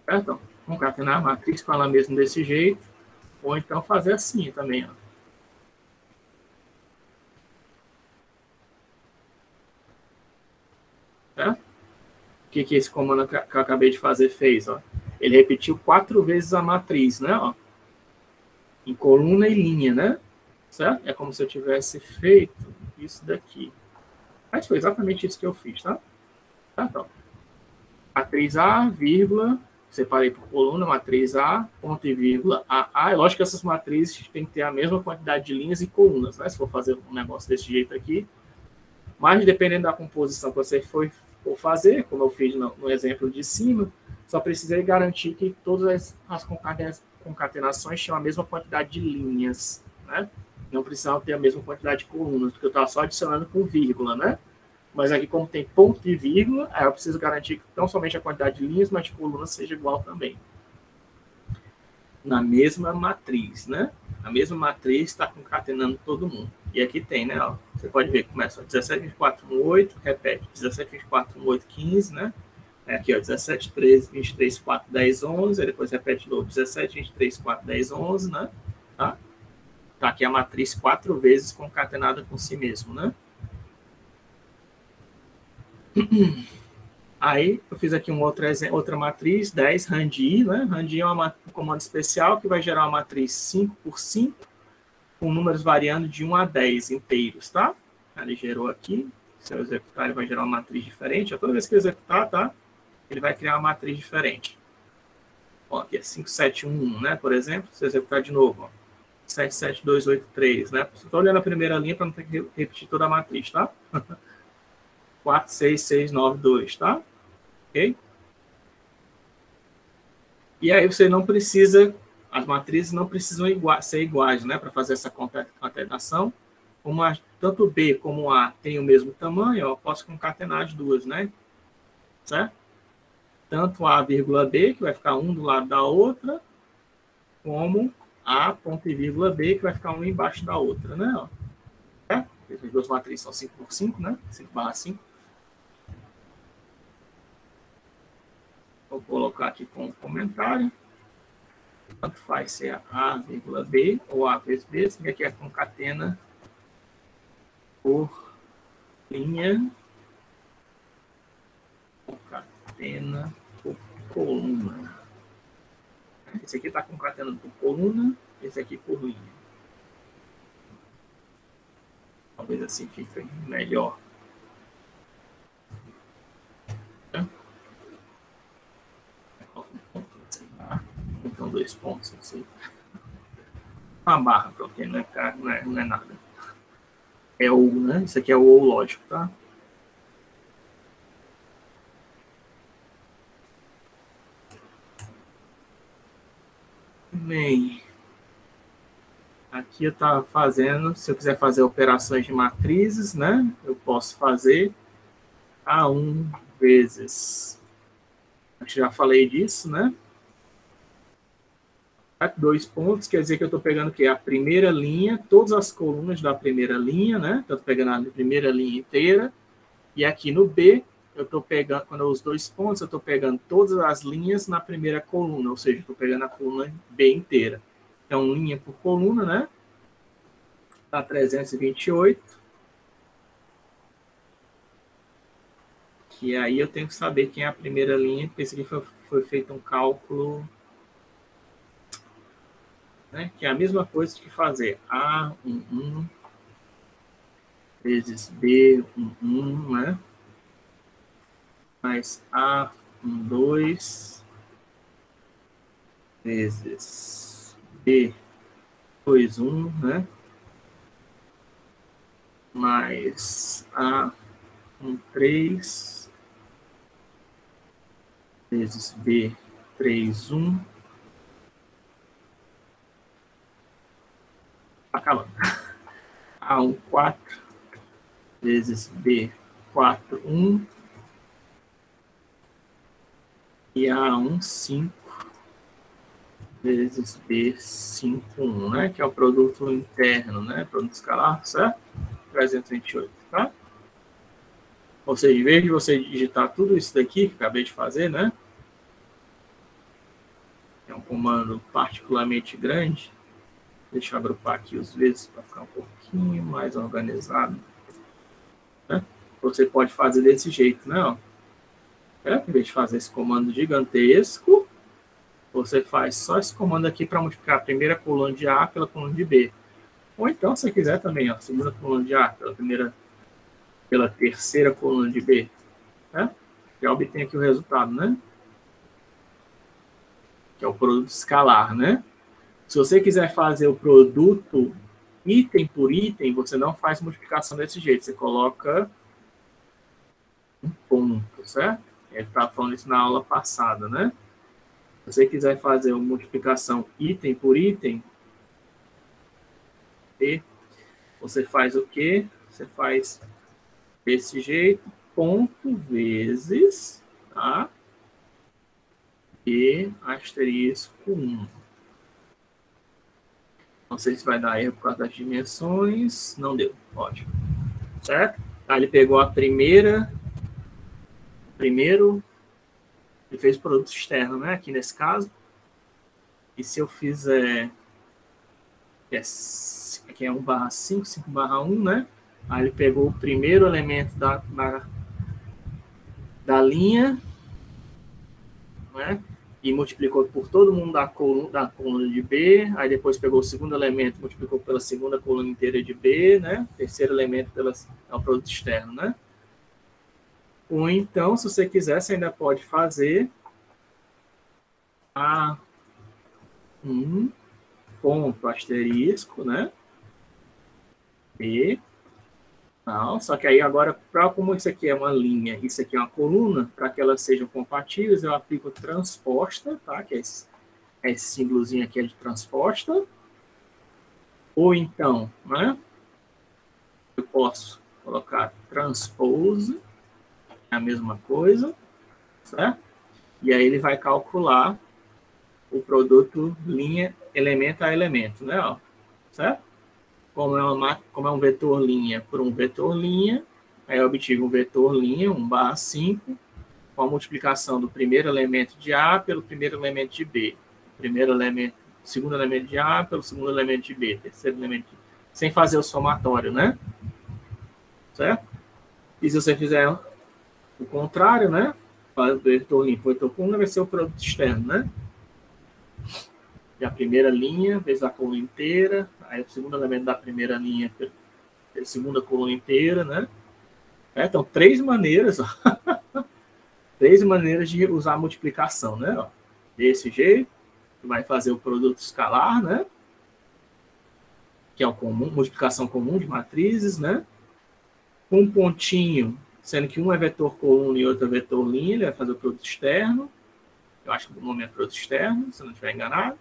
Certo? Concatenar a matriz com ela mesma desse jeito. Ou então fazer assim também, ó. Certo? O que esse comando que eu acabei de fazer fez? Ó? Ele repetiu 4 vezes a matriz, né? Ó, em coluna e linha, né? Certo? É como se eu tivesse feito isso daqui. Mas foi exatamente isso que eu fiz, tá? Tá, então. Matriz A, vírgula, separei por coluna, matriz A, ponto e vírgula, A. É lógico que essas matrizes têm que ter a mesma quantidade de linhas e colunas, né? Se for fazer um negócio desse jeito aqui. Mas dependendo da composição que você for fazer, como eu fiz no exemplo de cima, só precisei garantir que todas as concatenações tinham a mesma quantidade de linhas, né? Não precisavam ter a mesma quantidade de colunas, porque eu estava só adicionando com vírgula, né? Mas aqui, como tem ponto e vírgula, aí eu preciso garantir que não somente a quantidade de linhas, mas de colunas seja igual também. Na mesma matriz, né? A mesma matriz está concatenando todo mundo. E aqui tem, né? Ó, você pode ver que começa 17, 24, 1, 8, repete 17, 24, 1, 8, 15, né? Aqui, ó, 17, 13, 23, 4, 10, 11, aí depois repete de novo 17, 23, 4, 10, 11, né? Tá? Tá aqui a matriz 4 vezes concatenada com si mesmo, né? Aí eu fiz aqui outra matriz, 10, RANDI, né? RANDI é um comando especial que vai gerar uma matriz 5 por 5, com números variando de 1 a 10 inteiros, tá? Ele gerou aqui. Se eu executar, ele vai gerar uma matriz diferente. Toda vez que eu executar, tá? Ele vai criar uma matriz diferente. Ó, aqui é 5, 7, 1, 1, né? Por exemplo, se eu executar de novo, ó. 7, 7, 2, 8, 3, né? Estou olhando a primeira linha para não ter que repetir toda a matriz, tá? 4, 6, 6, 9, 2, tá? Ok? E aí você não precisa, as matrizes não precisam ser iguais, né? Para fazer essa concatenação. Como tanto B como A tem o mesmo tamanho, eu posso concatenar as duas, né? Certo? Tanto A, vírgula B, que vai ficar um do lado da outra, como A, ponto e vírgula B, que vai ficar um embaixo da outra, né? Ó. As duas matrizes são 5 por 5, né? 5 barra 5. Vou colocar aqui como comentário. Tanto faz ser A, vírgula B ou A vezes B. Isso aqui é concatena por linha, concatena por coluna. Esse aqui está concatenando por coluna, esse aqui por linha. Talvez assim fique melhor. Então, 2 pontos assim. Uma barra, porque não é nada. É ou, né? Isso aqui é o ou lógico, tá? Bem, aqui eu estava fazendo, se eu quiser fazer operações de matrizes, né? Eu posso fazer A1 vezes. Eu já falei disso, né? 2 pontos, quer dizer que eu estou pegando o quê? A primeira linha, todas as colunas da primeira linha, né? Estou pegando a primeira linha inteira. E aqui no B, eu estou pegando, quando eu uso 2 pontos, eu estou pegando todas as linhas na primeira coluna, ou seja, estou pegando a coluna B inteira. Então, linha por coluna, né? Está 328. Que aí eu tenho que saber quem é a primeira linha, porque esse aqui foi feito um cálculo, né? Que é a mesma coisa que fazer A11 vezes B11, né? Mais A12 vezes B21, né? Mais A 3 vezes B, 3, 1. Acabando. A1, 4 vezes B, 4, 1. E A1, 5 vezes B, 5, 1, né? Que é o produto interno, né? Produto escalar, certo? 328, tá? Ou seja, em vez de você digitar tudo isso daqui que acabei de fazer, né? É um comando particularmente grande. Deixa eu agrupar aqui os vezes para ficar um pouquinho mais organizado, né? Você pode fazer desse jeito, né? Ó. Em vez de fazer esse comando gigantesco, você faz só esse comando aqui para multiplicar a primeira coluna de A pela coluna de B. Ou então, se você quiser também, ó, segunda coluna de A pela terceira coluna de B. Né? Já obtém aqui o resultado, né? Que é o produto escalar, né? Se você quiser fazer o produto item por item, você não faz multiplicação desse jeito. Você coloca um ponto, certo? Ele estava falando isso na aula passada, né? Se você quiser fazer uma multiplicação item por item, você faz o quê? Você faz desse jeito, ponto vezes, tá? E asterisco 1. Não sei se vai dar erro por causa das dimensões. Não deu, ótimo. Certo? Aí ele pegou a primeiro, ele fez produto externo, né? Aqui nesse caso. E se eu fizer, aqui é 1/5, 5/1, né? Aí ele pegou o primeiro elemento da linha, né? E multiplicou por todo mundo da coluna de B, aí depois pegou o segundo elemento, multiplicou pela segunda coluna inteira de B, né? Terceiro elemento é o produto externo, né? Ou então, se você quiser, você ainda pode fazer A1 ponto asterisco, né? B. Não, só que aí agora, como isso aqui é uma linha, isso aqui é uma coluna, para que elas sejam compatíveis, eu aplico transposta, tá? Que é esse símbolozinho aqui é de transposta. Ou então, né? Eu posso colocar transpose, é a mesma coisa, certo? E aí ele vai calcular o produto linha elemento a elemento, né? Ó, certo? Como é um vetor linha por um vetor linha, aí eu obtive um vetor linha, 1/5, com a multiplicação do primeiro elemento de A pelo primeiro elemento de B. Segundo elemento de A pelo segundo elemento de B. Terceiro elemento de... Sem fazer o somatório, né? Certo? E se você fizer o contrário, né? O vetor linha por vetor coluna vai ser o produto externo, né? E a primeira linha vezes a coluna inteira, aí o segundo elemento da primeira linha pela segunda coluna inteira, né? Então, 3 maneiras, ó. 3 maneiras de usar a multiplicação, né? Ó. Desse jeito, vai fazer o produto escalar, né? Que é o comum, multiplicação comum de matrizes, né? Um pontinho, sendo que um é vetor coluna e outro é vetor linha, ele vai fazer o produto externo. Eu acho que o nome é produto externo, se eu não estiver enganado.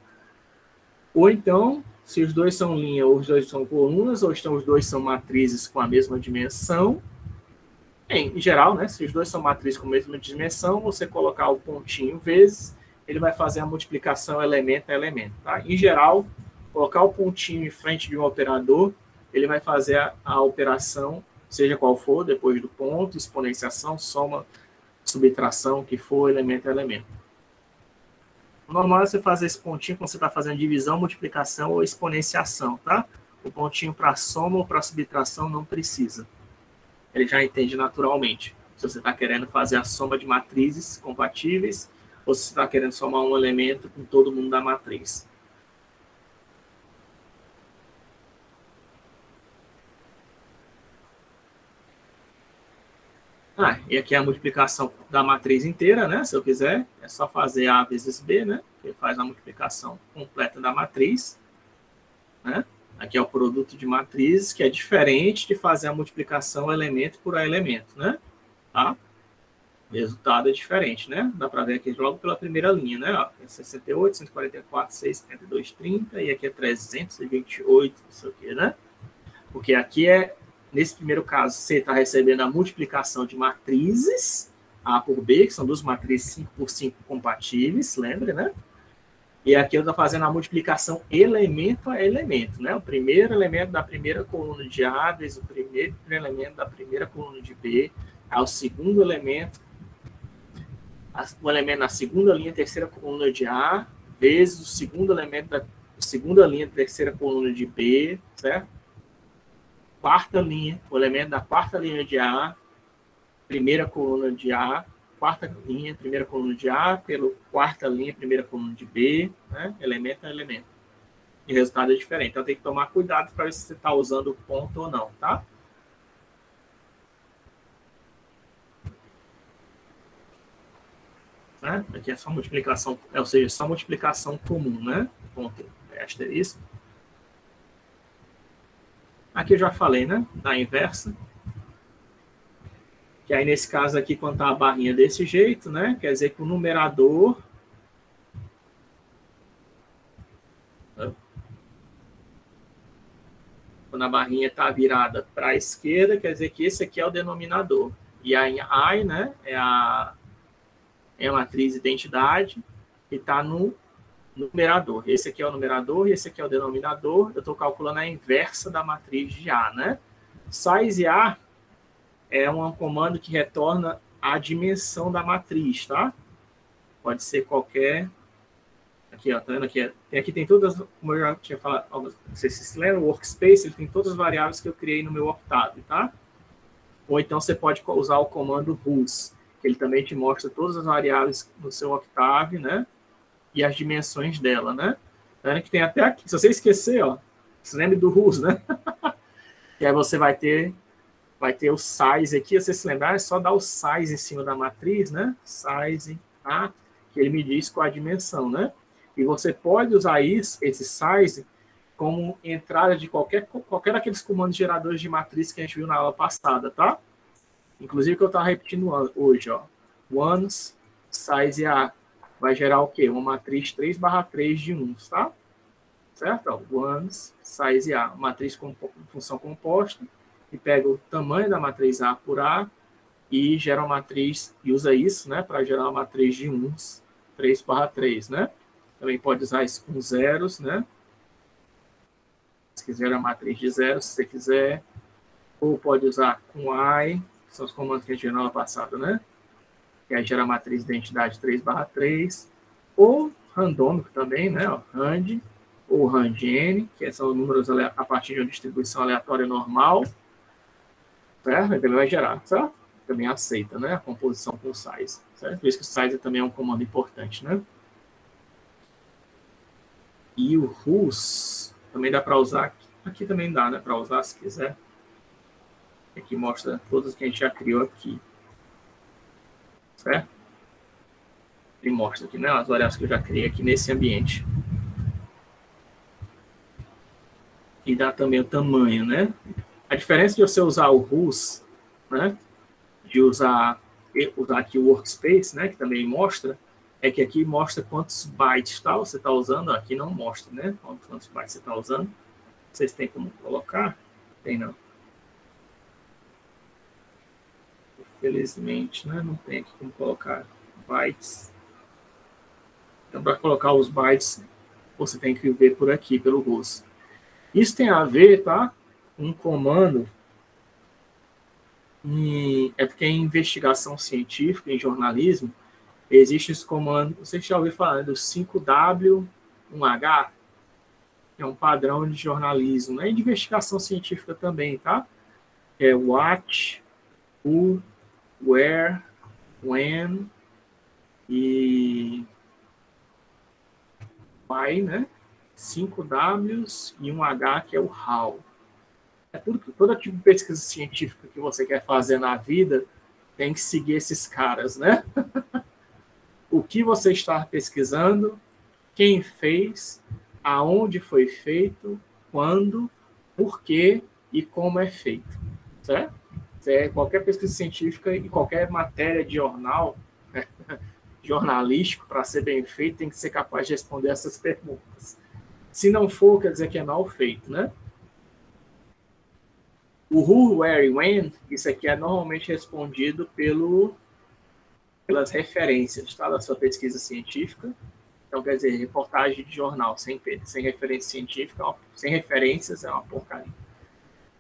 Ou então, se os dois são linha ou os dois são colunas, ou então os dois são matrizes com a mesma dimensão. Em geral, né, se os dois são matrizes com a mesma dimensão, você colocar o pontinho vezes, ele vai fazer a multiplicação elemento a elemento. Tá? Em geral, colocar o pontinho em frente de um operador, ele vai fazer a operação, seja qual for, depois do ponto, exponenciação, soma, subtração, que for, elemento a elemento. O normal é você fazer esse pontinho quando você está fazendo divisão, multiplicação ou exponenciação, tá? O pontinho para soma ou para subtração não precisa. Ele já entende naturalmente. Se você está querendo fazer a soma de matrizes compatíveis ou se você está querendo somar um elemento com todo mundo da matriz. E aqui é a multiplicação da matriz inteira, né? Se eu quiser, é só fazer A vezes B, né? Que faz a multiplicação completa da matriz, né? Aqui é o produto de matrizes, que é diferente de fazer a multiplicação elemento por elemento, né? tá? O resultado é diferente, né? Dá para ver aqui logo pela primeira linha, né? Ó, é 68, 144, 6, 72, 30, e aqui é 328, isso aqui, né? Porque aqui nesse primeiro caso, você está recebendo a multiplicação de matrizes A por B, que são duas matrizes 5 por 5 compatíveis, lembra, né? E aqui eu estou fazendo a multiplicação elemento a elemento, né? O primeiro elemento da primeira coluna de A vezes o primeiro elemento da primeira coluna de B, ao segundo elemento, o elemento na segunda linha, terceira coluna de A, vezes o segundo elemento da segunda linha, terceira coluna de B, certo? Quarta linha, o elemento da quarta linha de A, primeira coluna de A, quarta linha, primeira coluna de A, pelo quarta linha, primeira coluna de B, né? Elemento a elemento. E o resultado é diferente. Então tem que tomar cuidado para ver se você está usando ponto ou não, tá? Né? Aqui é só multiplicação, ou seja, só multiplicação comum, né? Ponto asterisco. Aqui eu já falei, né? Da inversa. Que aí, nesse caso aqui, quando tá a barrinha desse jeito, né? Quer dizer que o numerador... Quando a barrinha está virada para a esquerda, quer dizer que esse aqui é o denominador. E a I, né? É a matriz identidade que está no numerador. Esse aqui é o numerador e esse aqui é o denominador. Eu estou calculando a inversa da matriz de A, né? Size A é um comando que retorna a dimensão da matriz, tá? Pode ser qualquer... Aqui, ó, tá vendo aqui? Aqui tem todas, como eu já tinha falado, não sei se lembra, o workspace, ele tem todas as variáveis que eu criei no meu Octave, tá? Ou então você pode usar o comando RUS, que ele também te mostra todas as variáveis no seu Octave, né? E as dimensões dela, né? Tá vendo que tem até aqui, se você esquecer, ó, você lembra do RUS, né? E aí você vai ter o size aqui, você se lembrar, é só dar o size em cima da matriz, né? Size, tá? Que ele me diz qual a dimensão, né? E você pode usar esse size como entrada de qualquer daqueles comandos geradores de matriz que a gente viu na aula passada, tá? Inclusive que eu estava repetindo hoje, ó. Ones, size A, vai gerar o quê? Uma matriz 3/3 de 1, tá? Certo? Ó, ones, size A, matriz com função composta, e pega o tamanho da matriz A por A e gera uma matriz, e usa isso, né, para gerar uma matriz de 1s, 3/3, né? Também pode usar isso com zeros, né? Se quiser a matriz de zeros, se você quiser. Ou pode usar com I, que são os comandos que a gente viu na aula passada, né? Que aí gera a matriz de identidade 3/3. Ou randômico também, né? Ó, rand, ou randn, que são números a partir de uma distribuição aleatória normal. Certo? Ele vai gerar, certo? Também aceita, né? A composição com size. Certo? Por isso que o size também é um comando importante, né? E o RUS também dá para usar. Aqui também dá, né? Para usar se quiser. Aqui mostra todas que a gente já criou aqui. Certo? Ele mostra aqui, né? As variáveis que eu já criei aqui nesse ambiente. E dá também o tamanho, né? A diferença de você usar o RUS, né? De usar aqui o workspace, né? Que também mostra. É que aqui mostra quantos bytes você está usando. Aqui não mostra, né? Quantos bytes você está usando. Vocês têm como colocar? Tem não. Infelizmente, né? Não tem aqui como colocar bytes. Então, para colocar os bytes, você tem que ver por aqui, pelo RUS. Isso tem a ver, tá? Um comando. É porque em investigação científica, em jornalismo, existe esse comando, você já ouviu falar do 5W1H, que é um padrão de jornalismo, né? E de investigação científica também, tá? É what, who, where, when e why, né? 5 Ws e um H, que é o how. É todo tipo de pesquisa científica que você quer fazer na vida tem que seguir esses caras, né? O que você está pesquisando, quem fez, aonde foi feito, quando, por quê e como é feito, certo? Qualquer pesquisa científica e qualquer matéria de jornal, né, jornalístico, para ser bem feito, tem que ser capaz de responder essas perguntas. Se não for, quer dizer que é mal feito, né? O who, where e when, isso aqui é normalmente respondido pelas referências, tá, da sua pesquisa científica. Então, quer dizer, reportagem de jornal sem referência científica, sem referências, é uma porcaria.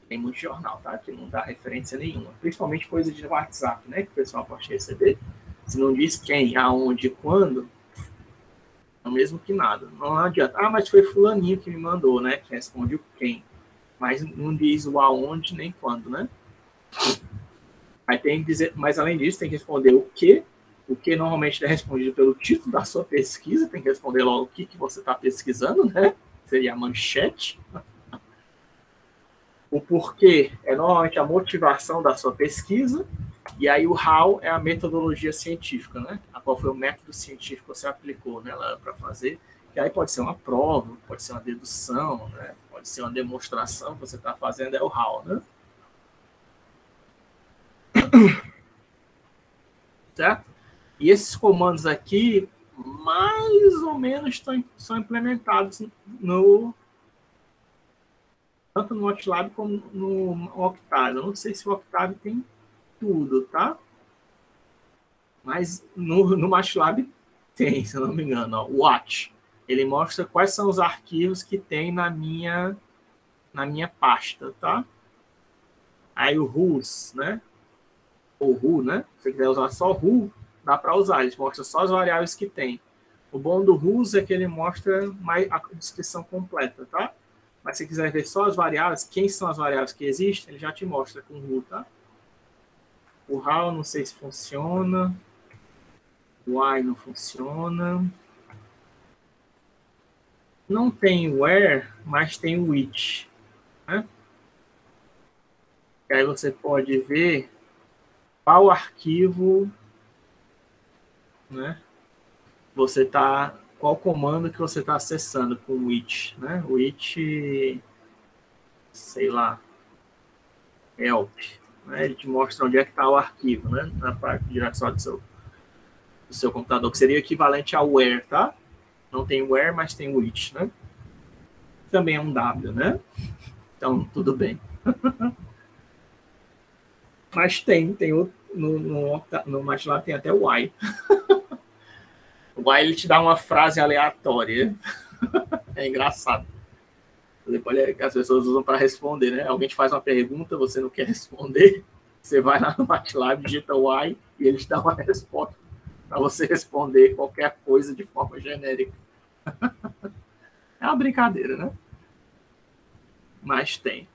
Tem muito jornal, tá? Que não dá referência nenhuma. Principalmente coisa de WhatsApp, né? Que o pessoal pode receber. Se não diz quem, aonde, quando, é o mesmo que nada. Não adianta. Ah, mas foi fulaninho que me mandou, né? Que responde o quem. Mas não diz o aonde nem quando, né? Aí tem que dizer, mas além disso, tem que responder o que. O que normalmente é respondido pelo título da sua pesquisa. Tem que responder logo o que você está pesquisando, né? Seria a manchete. O porquê é normalmente a motivação da sua pesquisa, e aí o how é a metodologia científica, né? Qual foi o método científico que você aplicou nela para fazer. E aí pode ser uma prova, pode ser uma dedução, né? Pode ser uma demonstração que você está fazendo, é o how, né? Certo? E esses comandos aqui, mais ou menos, são implementados tanto no MATLAB como no Octave. Eu não sei se o Octave tem tudo, tá? Mas no MATLAB tem, se eu não me engano. Ó, o Watch, ele mostra quais são os arquivos que tem na minha pasta, tá? Aí o Who's, né? Ou Who, né? Se você quiser usar só Who, dá para usar. Ele mostra só as variáveis que tem. O bom do Who's é que ele mostra mais a descrição completa, tá? Mas se quiser ver só as variáveis, quem são as variáveis que existem, ele já te mostra com o Who, tá? O How, não sei se funciona. O Why não funciona. Não tem o Where, mas tem o Which, né? E aí você pode ver qual arquivo, né? Qual comando que você está acessando com o which, né? O which, sei lá, help, né? Ele te mostra onde é que está o arquivo, né? Na parte de direção do seu computador, que seria equivalente ao where, tá? Não tem where, mas tem which, né? Também é um W, né? Então, tudo bem. Mas tem outro, no MATLAB tem até o why. O why ele te dá uma frase aleatória. É engraçado. Depois as pessoas usam para responder, né? Alguém te faz uma pergunta, você não quer responder, você vai lá no MATLAB, digita why e ele te dá uma resposta para você responder qualquer coisa de forma genérica. É uma brincadeira, né? Mas tem,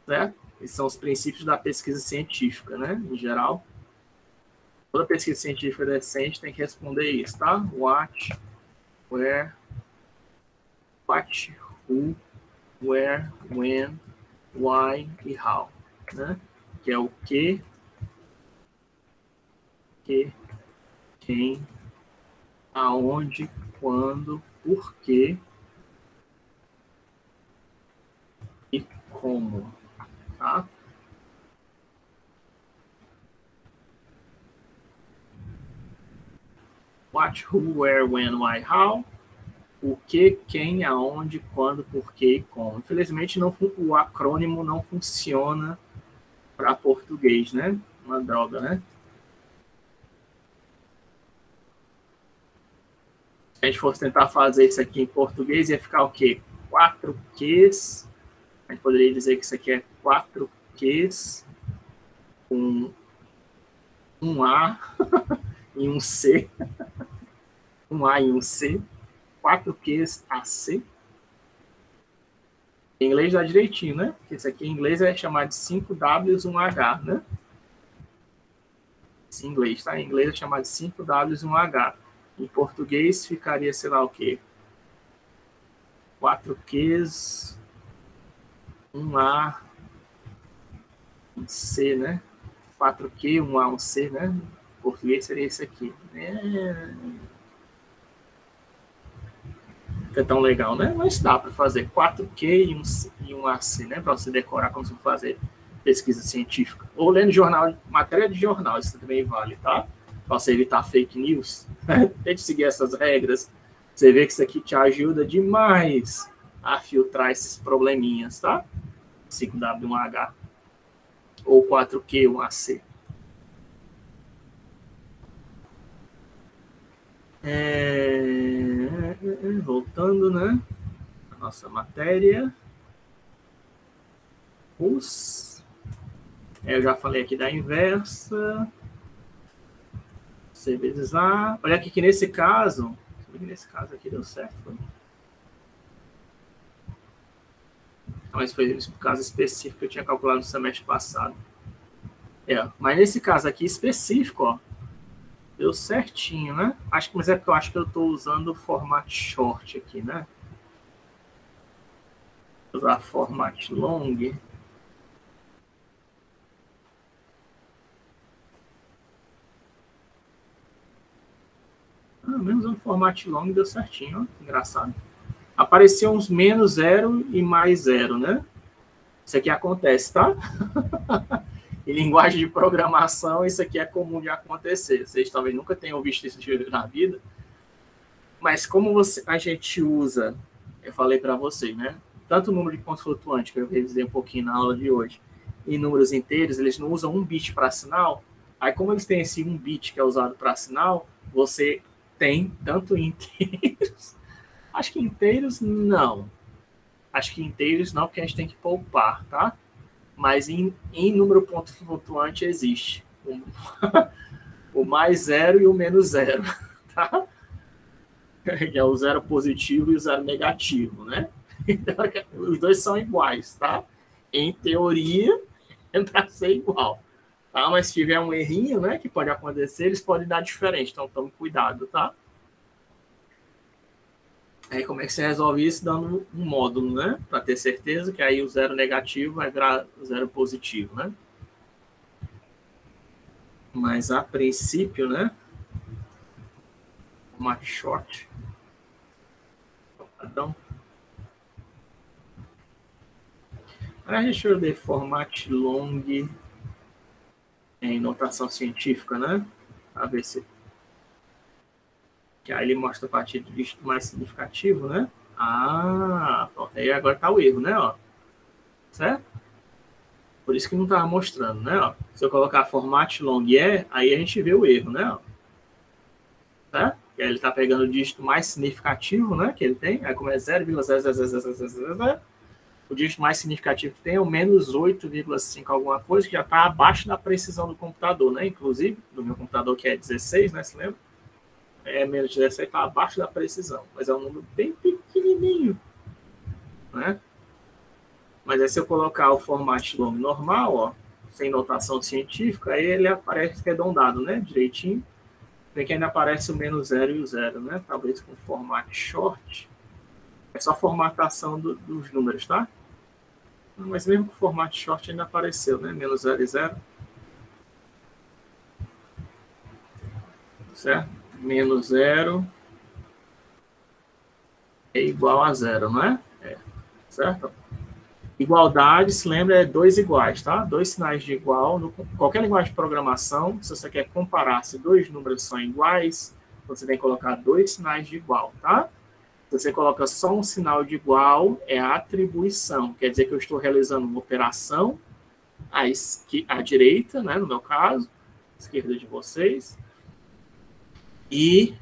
certo? Esses são os princípios da pesquisa científica, né? Em geral, toda pesquisa científica decente tem que responder isso, tá? What, where, what, who, where, when, why e how, né? Que é o que, quem, aonde, quando, por quê e como, tá? What, who, where, when, why, how. O que, quem, aonde, quando, por quê e como. Infelizmente, o acrônimo não funciona para português, né? Uma droga, né? Se a gente fosse tentar fazer isso aqui em português, ia ficar o quê? 4 Qs. A gente poderia dizer que isso aqui é 4 Qs com um A e um C. Um A e um C. 4 Qs AC. Em inglês dá direitinho, né? Porque isso aqui em inglês é chamado de 5 Ws, 1 H, né? Em inglês, tá? Em inglês é chamado de 5 Ws, 1 H. Em português ficaria, sei lá o quê? 4 Qs, 1 A, um C, né? 4Q, 1A, 1C, né? Em português seria esse aqui. É tão legal, né? Mas dá para fazer 4Q e um AC, né? Para você decorar como você fazer pesquisa científica. Ou lendo jornal, matéria de jornal, isso também vale, tá? Para você evitar fake news. Tente seguir essas regras. Você vê que isso aqui te ajuda demais a filtrar esses probleminhas, tá? 5W1H ou 4Q1AC. Voltando, né? A nossa matéria. Eu já falei aqui da inversa. C vezes A. Olha aqui que nesse caso aqui deu certo. Mas foi um caso específico que eu tinha calculado no semestre passado. Mas nesse caso aqui específico, ó, deu certinho, né? Mas é porque eu acho que eu estou usando o format short aqui, né? Vou usar format long. Mesmo usando format long deu certinho, ó. Engraçado. Apareceu uns menos 0 e mais 0, né? Isso aqui acontece, tá? Em linguagem de programação, isso aqui é comum de acontecer. Vocês talvez nunca tenham visto isso na vida. Mas como a gente usa, eu falei para vocês, né? Tanto o número de pontos flutuantes, que eu revisei um pouquinho na aula de hoje, e números inteiros, eles não usam 1 bit para sinal. Aí, como eles têm esse 1 bit que é usado para sinal, você tem tanto inteiros. Acho que inteiros não. Acho que inteiros não, porque a gente tem que poupar, tá? Mas em número ponto flutuante existe o mais 0 e o menos 0, tá? Que é o 0 positivo e o 0 negativo, né? Então, os dois são iguais, tá? Em teoria, é para ser igual. Tá? Mas se tiver um errinho, né, que pode acontecer, eles podem dar diferente. Então, tome cuidado, tá? Aí, como é que você resolve isso? Dando um módulo, né? Para ter certeza que aí o 0 negativo vai virar o 0 positivo, né? Mas, a princípio, né? Uma short. Padrão. Deixa eu ver format long em notação científica, né? Para ver se... Que aí ele mostra a partir do dígito mais significativo, né? Pronto. Aí agora tá o erro, né? Ó. Certo? Por isso que não estava mostrando, né? Ó. Se eu colocar format long aí a gente vê o erro, né? Ó. Certo? E aí ele está pegando o dígito mais significativo, né? Que ele tem. Aí como é 0,00000, o dígito mais significativo que tem é o menos 8,5 alguma coisa, que já está abaixo da precisão do computador, né? Inclusive, do meu computador que é 16, né? Você lembra? Menos 16 está abaixo da precisão, mas é um número bem pequenininho, né? Mas aí se eu colocar o format long normal, ó, sem notação científica, aí ele aparece arredondado, né? Direitinho. Vê que ainda aparece o menos 0 e o 0, né? Talvez com format short. É só formatação dos números, tá? Mas mesmo com format short ainda apareceu, né? Menos 0 e 0. Certo? Menos 0 é igual a 0, não é? Certo? Igualdade, se lembra, é 2 iguais, tá? 2 sinais de igual. Qualquer linguagem de programação, se você quer comparar se 2 números são iguais, você tem que colocar 2 sinais de igual, tá? Se você coloca só um sinal de igual, é a atribuição. Quer dizer que eu estou realizando uma operação à direita, né, no meu caso, esquerda de vocês, e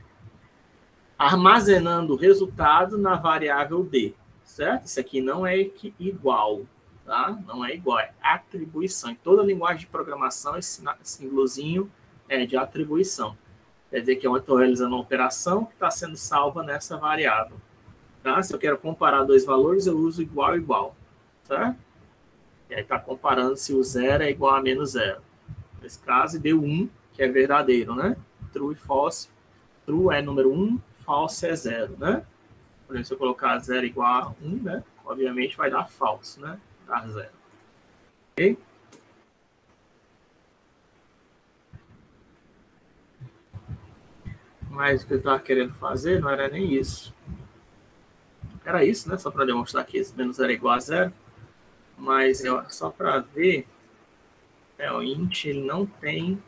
armazenando o resultado na variável D, certo? Isso aqui não é igual, tá? Não é igual, é atribuição. Em toda linguagem de programação, esse símbolozinho é de atribuição. Quer dizer que eu estou realizando uma operação que está sendo salva nessa variável. Tá? Se eu quero comparar dois valores, eu uso igual, igual. Certo? E aí está comparando se o 0 é igual a menos 0. Nesse caso, deu 1, que é verdadeiro, né? True e false. True é número 1, false é 0, né? Por exemplo, se eu colocar 0 igual a 1, né? Obviamente vai dar false, né? Dar 0. Ok? Mas o que eu estava querendo fazer não era nem isso. Era isso, né? Só para demonstrar que esse menos 0 é igual a 0. Mas só para ver O int ele não tem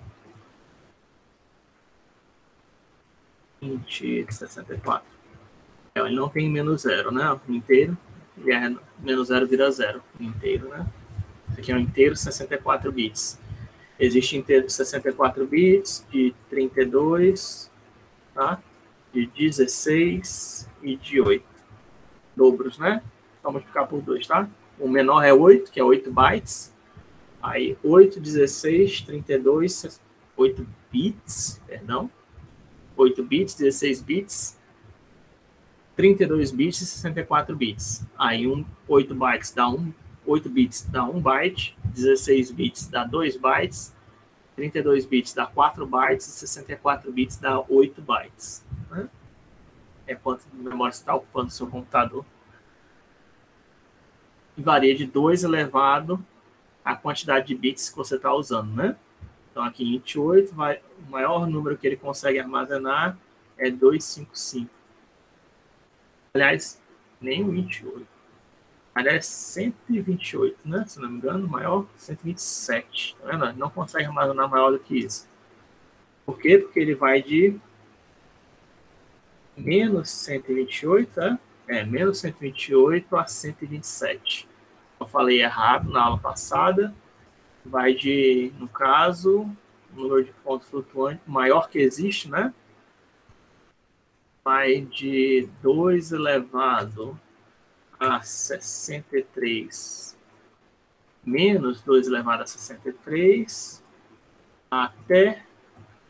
int de 64. Ele não tem menos zero, né? O inteiro, ele é menos zero vira zero, inteiro, né? Isso aqui é um inteiro 64 bits. Existe inteiro de 64 bits, de 32, tá? De 16 e de 8. Dobros, né? Vamos multiplicar por 2, tá? O menor é 8, que é 8 bytes. Aí 8, 16, 32, 8 bits, perdão. 8 bits, 16 bits, 32 bits e 64 bits. Aí 8 bytes dá 8 bits dá 1 byte, 16 bits dá 2 bytes, 32 bits dá 4 bytes e 64 bits dá 8 bytes. Né? É quanto de memória está ocupando o seu computador. E varia de 2 elevado à quantidade de bits que você está usando, né? Então aqui em int 8, o maior número que ele consegue armazenar é 255. Aliás, nem o int 8. Aliás, 128, né? Se não me engano, maior 127. Tá vendo? Não consegue armazenar maior do que isso. Por quê? Porque ele vai de menos 128, né? Menos 128 a 127. Eu falei errado na aula passada. Vai de, no caso, o número de pontos flutuantes maior que existe, né? Vai de 2 elevado a 63 menos 2 elevado a 63 até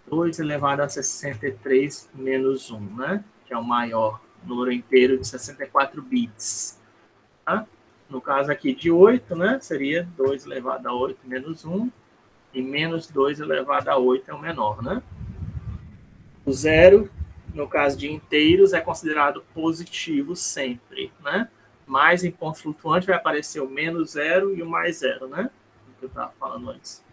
2 elevado a 63 menos 1, né? Que é o maior número inteiro de 64 bits. Tá? No caso aqui de 8, né? Seria 2 elevado a 8 menos 1 e menos 2 elevado a 8 é o menor, né? O zero, no caso de inteiros, é considerado positivo sempre, né? Mas em ponto flutuante vai aparecer o menos zero e o mais zero, né? O que eu estava falando antes.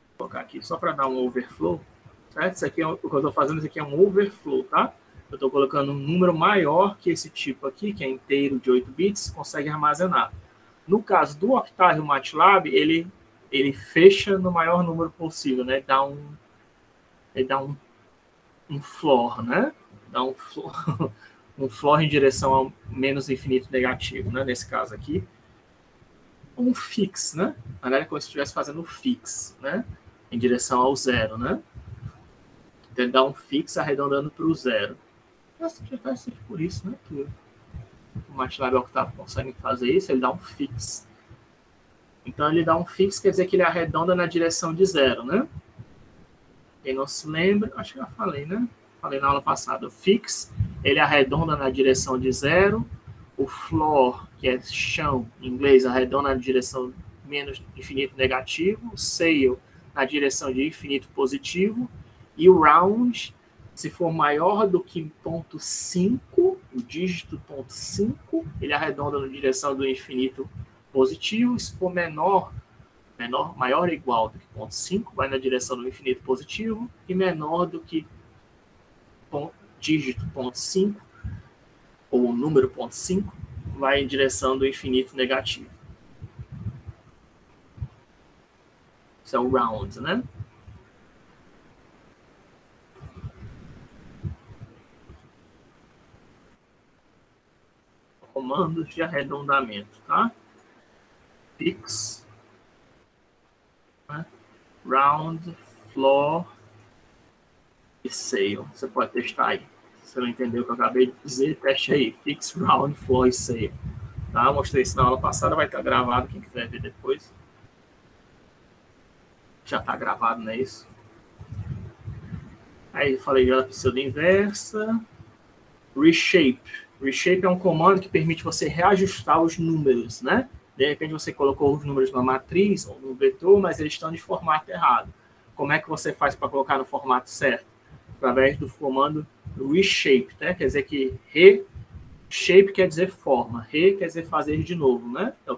Vou colocar aqui só para dar um overflow, certo? Isso aqui o que eu estou fazendo, isso aqui é um overflow, tá? Eu estou colocando um número maior que esse tipo aqui, que é inteiro de 8 bits, consegue armazenar. No caso do Octave MATLAB, ele fecha no maior número possível, né? Ele dá um floor, né? Dá um floor, um floor em direção ao menos infinito negativo, né? Nesse caso aqui. Um fix, né? Na verdade, como se estivesse fazendo um fix, né? Em direção ao zero, né? Então, ele dá um fix arredondando para o zero. Já está sempre por isso, né? Que o MATLAB Octave consegue fazer isso, ele dá um fix. Então, ele dá um fix, quer dizer que ele arredonda na direção de zero, né? Quem não se lembra, acho que já falei, né? Falei na aula passada. O fix, ele arredonda na direção de zero. O floor, que é chão, em inglês, arredonda na direção menos infinito negativo. O sail, na direção de infinito positivo. E o round, se for maior do que 0,5, o dígito 0,5, ele arredonda na direção do infinito positivo. Se for maior ou igual do que 0,5, vai na direção do infinito positivo. E menor do que dígito 0,5, ou o número 0,5, vai em direção do infinito negativo. Isso é o round, né? Comandos de arredondamento, tá? Fix, né? Round, floor e sail. Você pode testar aí. Se você não entendeu o que eu acabei de dizer, teste aí. Fix, round, floor e sail. Tá? Eu mostrei isso na aula passada, vai estar gravado, quem quiser ver depois. Já está gravado, não é isso? Aí eu falei da pseudo inversa. Reshape. Reshape é um comando que permite você reajustar os números, né? De repente você colocou os números na matriz ou no vetor, mas eles estão de formato errado. Como é que você faz para colocar no formato certo? Através do comando reshape, né? Quer dizer que shape quer dizer forma, quer dizer fazer de novo, né? É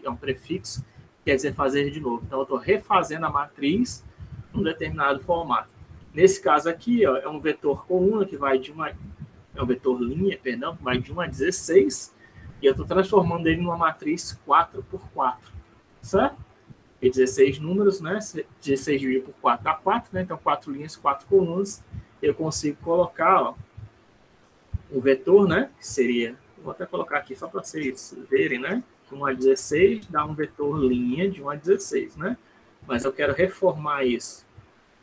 um prefixo, quer dizer fazer de novo. Então eu estou refazendo a matriz num determinado formato. Nesse caso aqui, ó, é um vetor coluna que vai de uma... É um vetor linha, perdão, que vai de 1 a 16, e eu estou transformando ele numa matriz 4x4, certo? E 16 números, né? 16 dividido por 4 dá 4, né? Então 4 linhas, 4 colunas. Eu consigo colocar, ó, um vetor, né? Que seria, vou até colocar aqui só para vocês verem, né? Que 1 a 16 dá um vetor linha de 1 a 16, né? Mas eu quero reformar isso.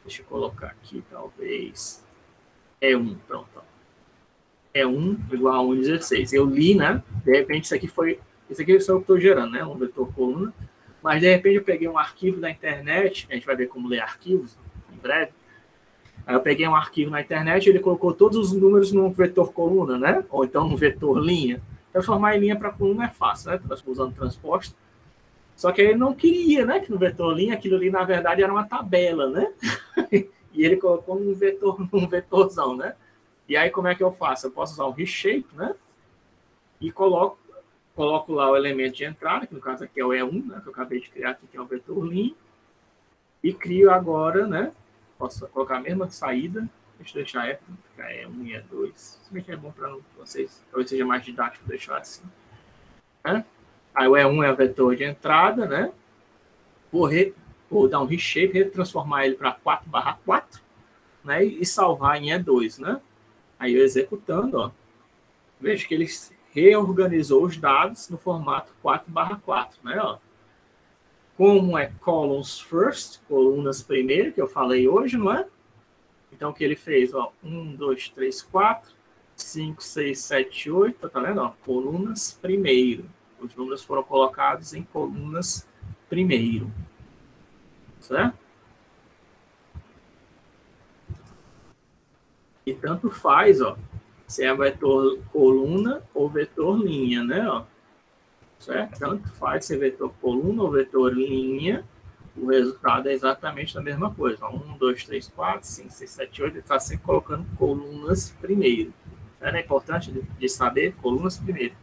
Deixa eu colocar aqui, talvez. É 1, pronto. Ó. É 1 igual a 1 a 16. Eu li, né? De repente isso aqui foi... Isso aqui é só eu estou gerando, né? Um vetor coluna. Mas de repente eu peguei um arquivo da internet. A gente vai ver como ler arquivos em breve. Aí eu peguei um arquivo na internet e ele colocou todos os números num vetor coluna, né? Ou então num vetor linha. Transformar em linha para coluna é fácil, né? Usando transposta. Só que ele não queria, né? Que no vetor linha, aquilo ali, na verdade, era uma tabela, né? E ele colocou num vetorzão, né? E aí, como é que eu faço? Eu posso usar o reshape, né? E coloco lá o elemento de entrada, que no caso aqui é o E1, né? Que eu acabei de criar aqui, que é o vetor linha. E crio agora, né? Posso colocar a mesma saída. Deixa eu deixar ficar E1 e E2. Se bem que é bom para vocês, talvez seja mais didático deixar assim. Né? Aí o E1 é o vetor de entrada, né? Vou dar um reshape, transformar ele para 4/4, né? E salvar em E2, né? Aí eu executando, ó, vejo que ele reorganizou os dados no formato 4/4, né? Ó. Como é columns first, colunas primeiro, que eu falei hoje, não é? Então, o que ele fez? Ó, 1, 2, 3, 4, 5, 6, 7, 8, tá vendo? Ó, colunas primeiro. Os números foram colocados em colunas primeiro. Certo? E tanto faz, ó, se é vetor coluna ou vetor linha, né? Ó. Certo? Tanto faz se é vetor coluna ou vetor linha, o resultado é exatamente a mesma coisa. 1, 2, 3, 4, 5, 6, 7, 8, ele está sempre colocando colunas primeiro. É importante de saber colunas primeiro.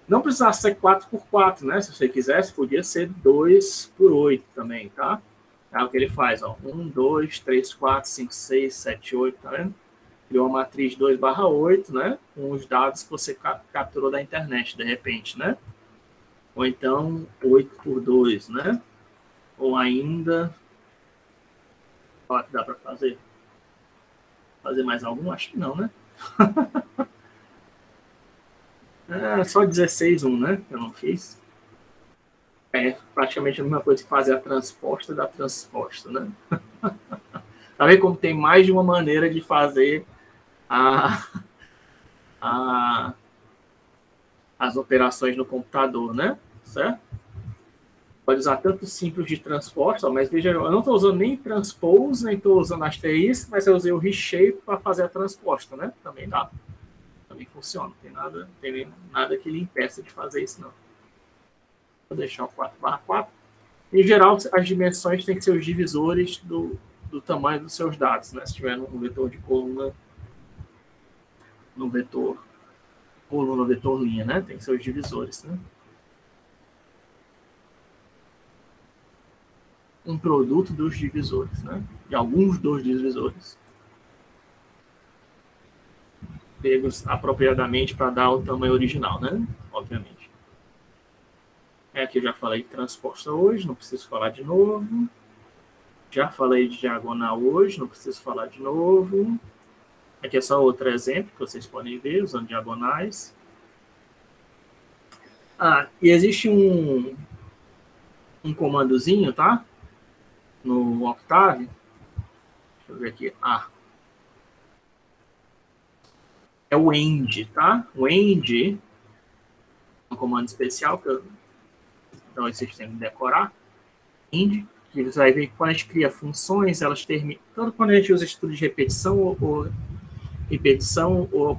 Não precisava ser 4/4, né? Se você quisesse, podia ser 2/8 também, tá? É o que ele faz, ó. 1, 2, 3, 4, 5, 6, 7, 8, tá vendo? Criou uma matriz 2/8, né? Com os dados que você capturou da internet, de repente, né? Ou então 8/2, né? Ou ainda... Ó, dá para fazer? Fazer mais algum? Acho que não, né? É só 16/1, né? Eu não fiz. É praticamente a mesma coisa que fazer a transposta da transposta, né? Tá vendo como tem mais de uma maneira de fazer as operações no computador, né? Certo? Pode usar tanto simples de transposta, mas veja, eu não estou usando nem transpose, nem estou usando asterisco, mas eu usei o reshape para fazer a transposta, né? Também dá. Também funciona. Não tem nada que lhe impeça de fazer isso, não. Vou deixar o 4/4. Em geral, as dimensões têm que ser os divisores do tamanho dos seus dados, né? Se tiver um vetor de coluna, no vetor coluna, vetor linha, né? Tem que ser os divisores, né? Um produto dos divisores, né? De alguns dos divisores. Pegos apropriadamente para dar o tamanho original, né? Obviamente. Aqui eu já falei de transposta hoje, não preciso falar de novo. Já falei de diagonal hoje, não preciso falar de novo. Aqui é só outro exemplo que vocês podem ver, usando diagonais. E existe um comandozinho, tá? No Octave. Deixa eu ver aqui. É o end, tá? O end é um comando especial então vocês têm que decorar. End, que você vai ver que quando a gente cria funções, elas terminam. Tanto quando a gente usa estudo de repetição ou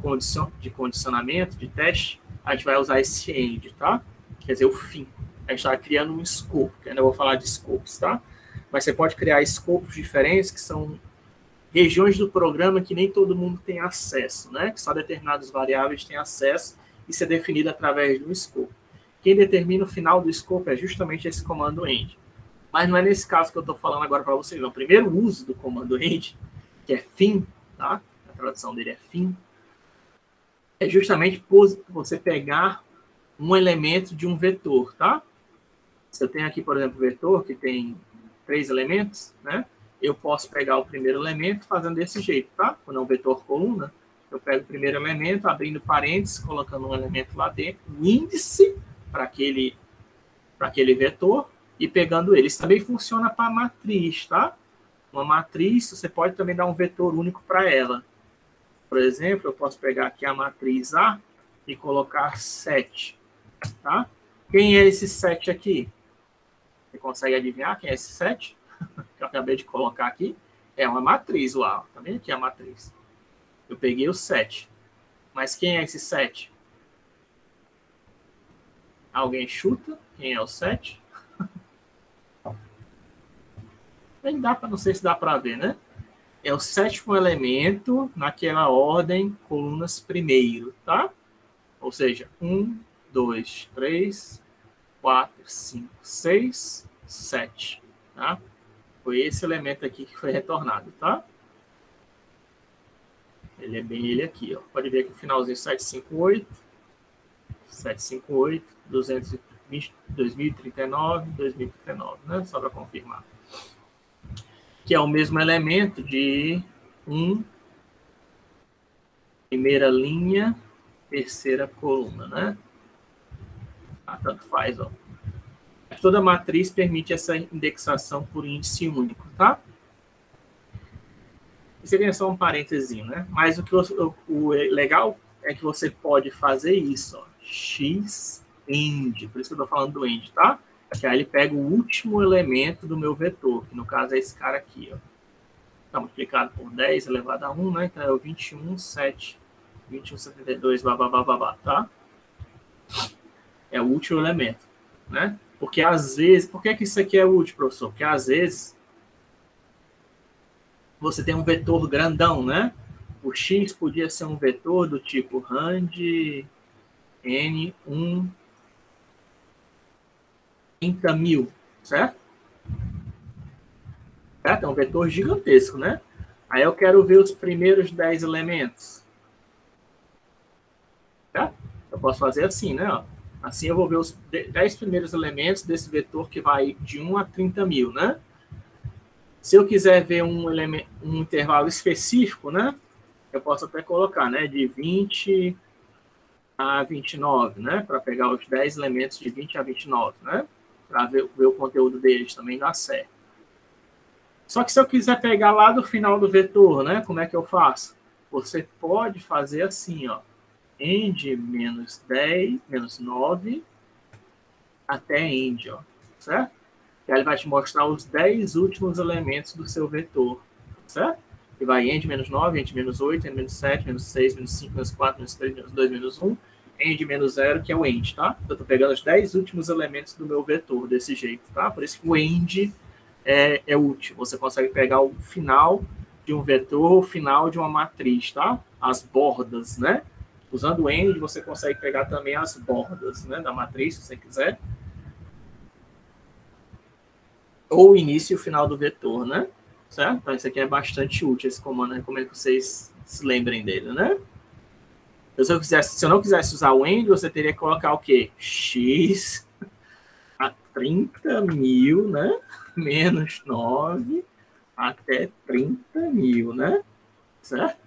de condicionamento, de teste, a gente vai usar esse end, tá? Quer dizer, o fim. A gente está criando um scope, que ainda vou falar de scopes, tá? Mas você pode criar scopes diferentes, que são regiões do programa que nem todo mundo tem acesso, né? Que só determinadas variáveis têm acesso, isso é definido através de um scope. Quem determina o final do scope é justamente esse comando end. Mas não é nesse caso que eu estou falando agora para vocês, não. O primeiro uso do comando end, que é fim, tá? A tradução dele é fim, é justamente você pegar um elemento de um vetor, tá? Se eu tenho aqui, por exemplo, vetor que tem 3 elementos, né? Eu posso pegar o primeiro elemento fazendo desse jeito, tá? Quando é um vetor coluna, eu pego o primeiro elemento, abrindo parênteses, colocando um elemento lá dentro, o índice para aquele vetor e pegando ele. Isso também funciona para matriz, tá? Uma matriz, você pode também dar um vetor único para ela. Por exemplo, eu posso pegar aqui a matriz A e colocar 7, tá? Quem é esse 7 aqui? Você consegue adivinhar quem é esse 7? Que eu acabei de colocar aqui. É uma matriz lá. Tá vendo aqui a matriz? Eu peguei o 7. Mas quem é esse 7? Alguém chuta? Quem é o 7? Nem dá para, não sei se dá para ver, né? É o 7º elemento naquela ordem, colunas primeiro, tá? Ou seja, 1, 2, 3, 4, 5, 6, 7, tá? Foi esse elemento aqui que foi retornado, tá? Ele é bem ele aqui, ó. Pode ver que o finalzinho 758, 758, 220, 2039, 2039, né? Só para confirmar. Que é o mesmo elemento de 1, primeira linha, terceira coluna, né? Ah, tanto faz, ó. Toda matriz permite essa indexação por índice único, tá? Isso aqui é só um parênteses, né? Mas o legal é que você pode fazer isso, ó. X-end, por isso que eu tô falando do end, tá? Que aí ele pega o último elemento do meu vetor, que no caso é esse cara aqui, ó. Tá multiplicado por 10 elevado a 1, né? Então é o 21, 7, 21, 72, babá, tá? É o último elemento, né? Porque às vezes, por que isso aqui é útil, professor? Porque às vezes você tem um vetor grandão, né? O x podia ser um vetor do tipo rand n1 30.000, certo? Certo? É um vetor gigantesco, né? Aí eu quero ver os primeiros 10 elementos. Certo? Eu posso fazer assim, né? Ó. Assim eu vou ver os 10 primeiros elementos desse vetor que vai de 1 a 30.000, né? Se eu quiser ver um intervalo específico, né? Eu posso até colocar, né? De 20 a 29, né? Para pegar os 10 elementos de 20 a 29, né? Para ver o conteúdo deles também dá certo. Só que se eu quiser pegar lá do final do vetor, né? Como é que eu faço? Você pode fazer assim, ó. End menos 10, menos 9 até end, ó. Certo? E aí ele vai te mostrar os 10 últimos elementos do seu vetor. Certo? E vai end menos 9, end menos 8, end menos 7, menos 6, menos 5, menos 4, menos 3, menos 2, menos 1, end menos 0, que é o end, tá? Eu estou pegando os 10 últimos elementos do meu vetor desse jeito, tá? Por isso que o end é útil. Você consegue pegar o final de um vetor, o final de uma matriz, tá? As bordas, né? Usando o end, você consegue pegar também as bordas, né, da matriz, se você quiser. Ou o início e o final do vetor, né? Certo? Então, isso aqui é bastante útil, esse comando, né? Como é que vocês se lembrem dele, né? Então, se eu não quisesse usar o end, você teria que colocar o quê? X a 30.000, né? Menos 9 até 30.000, né? Certo?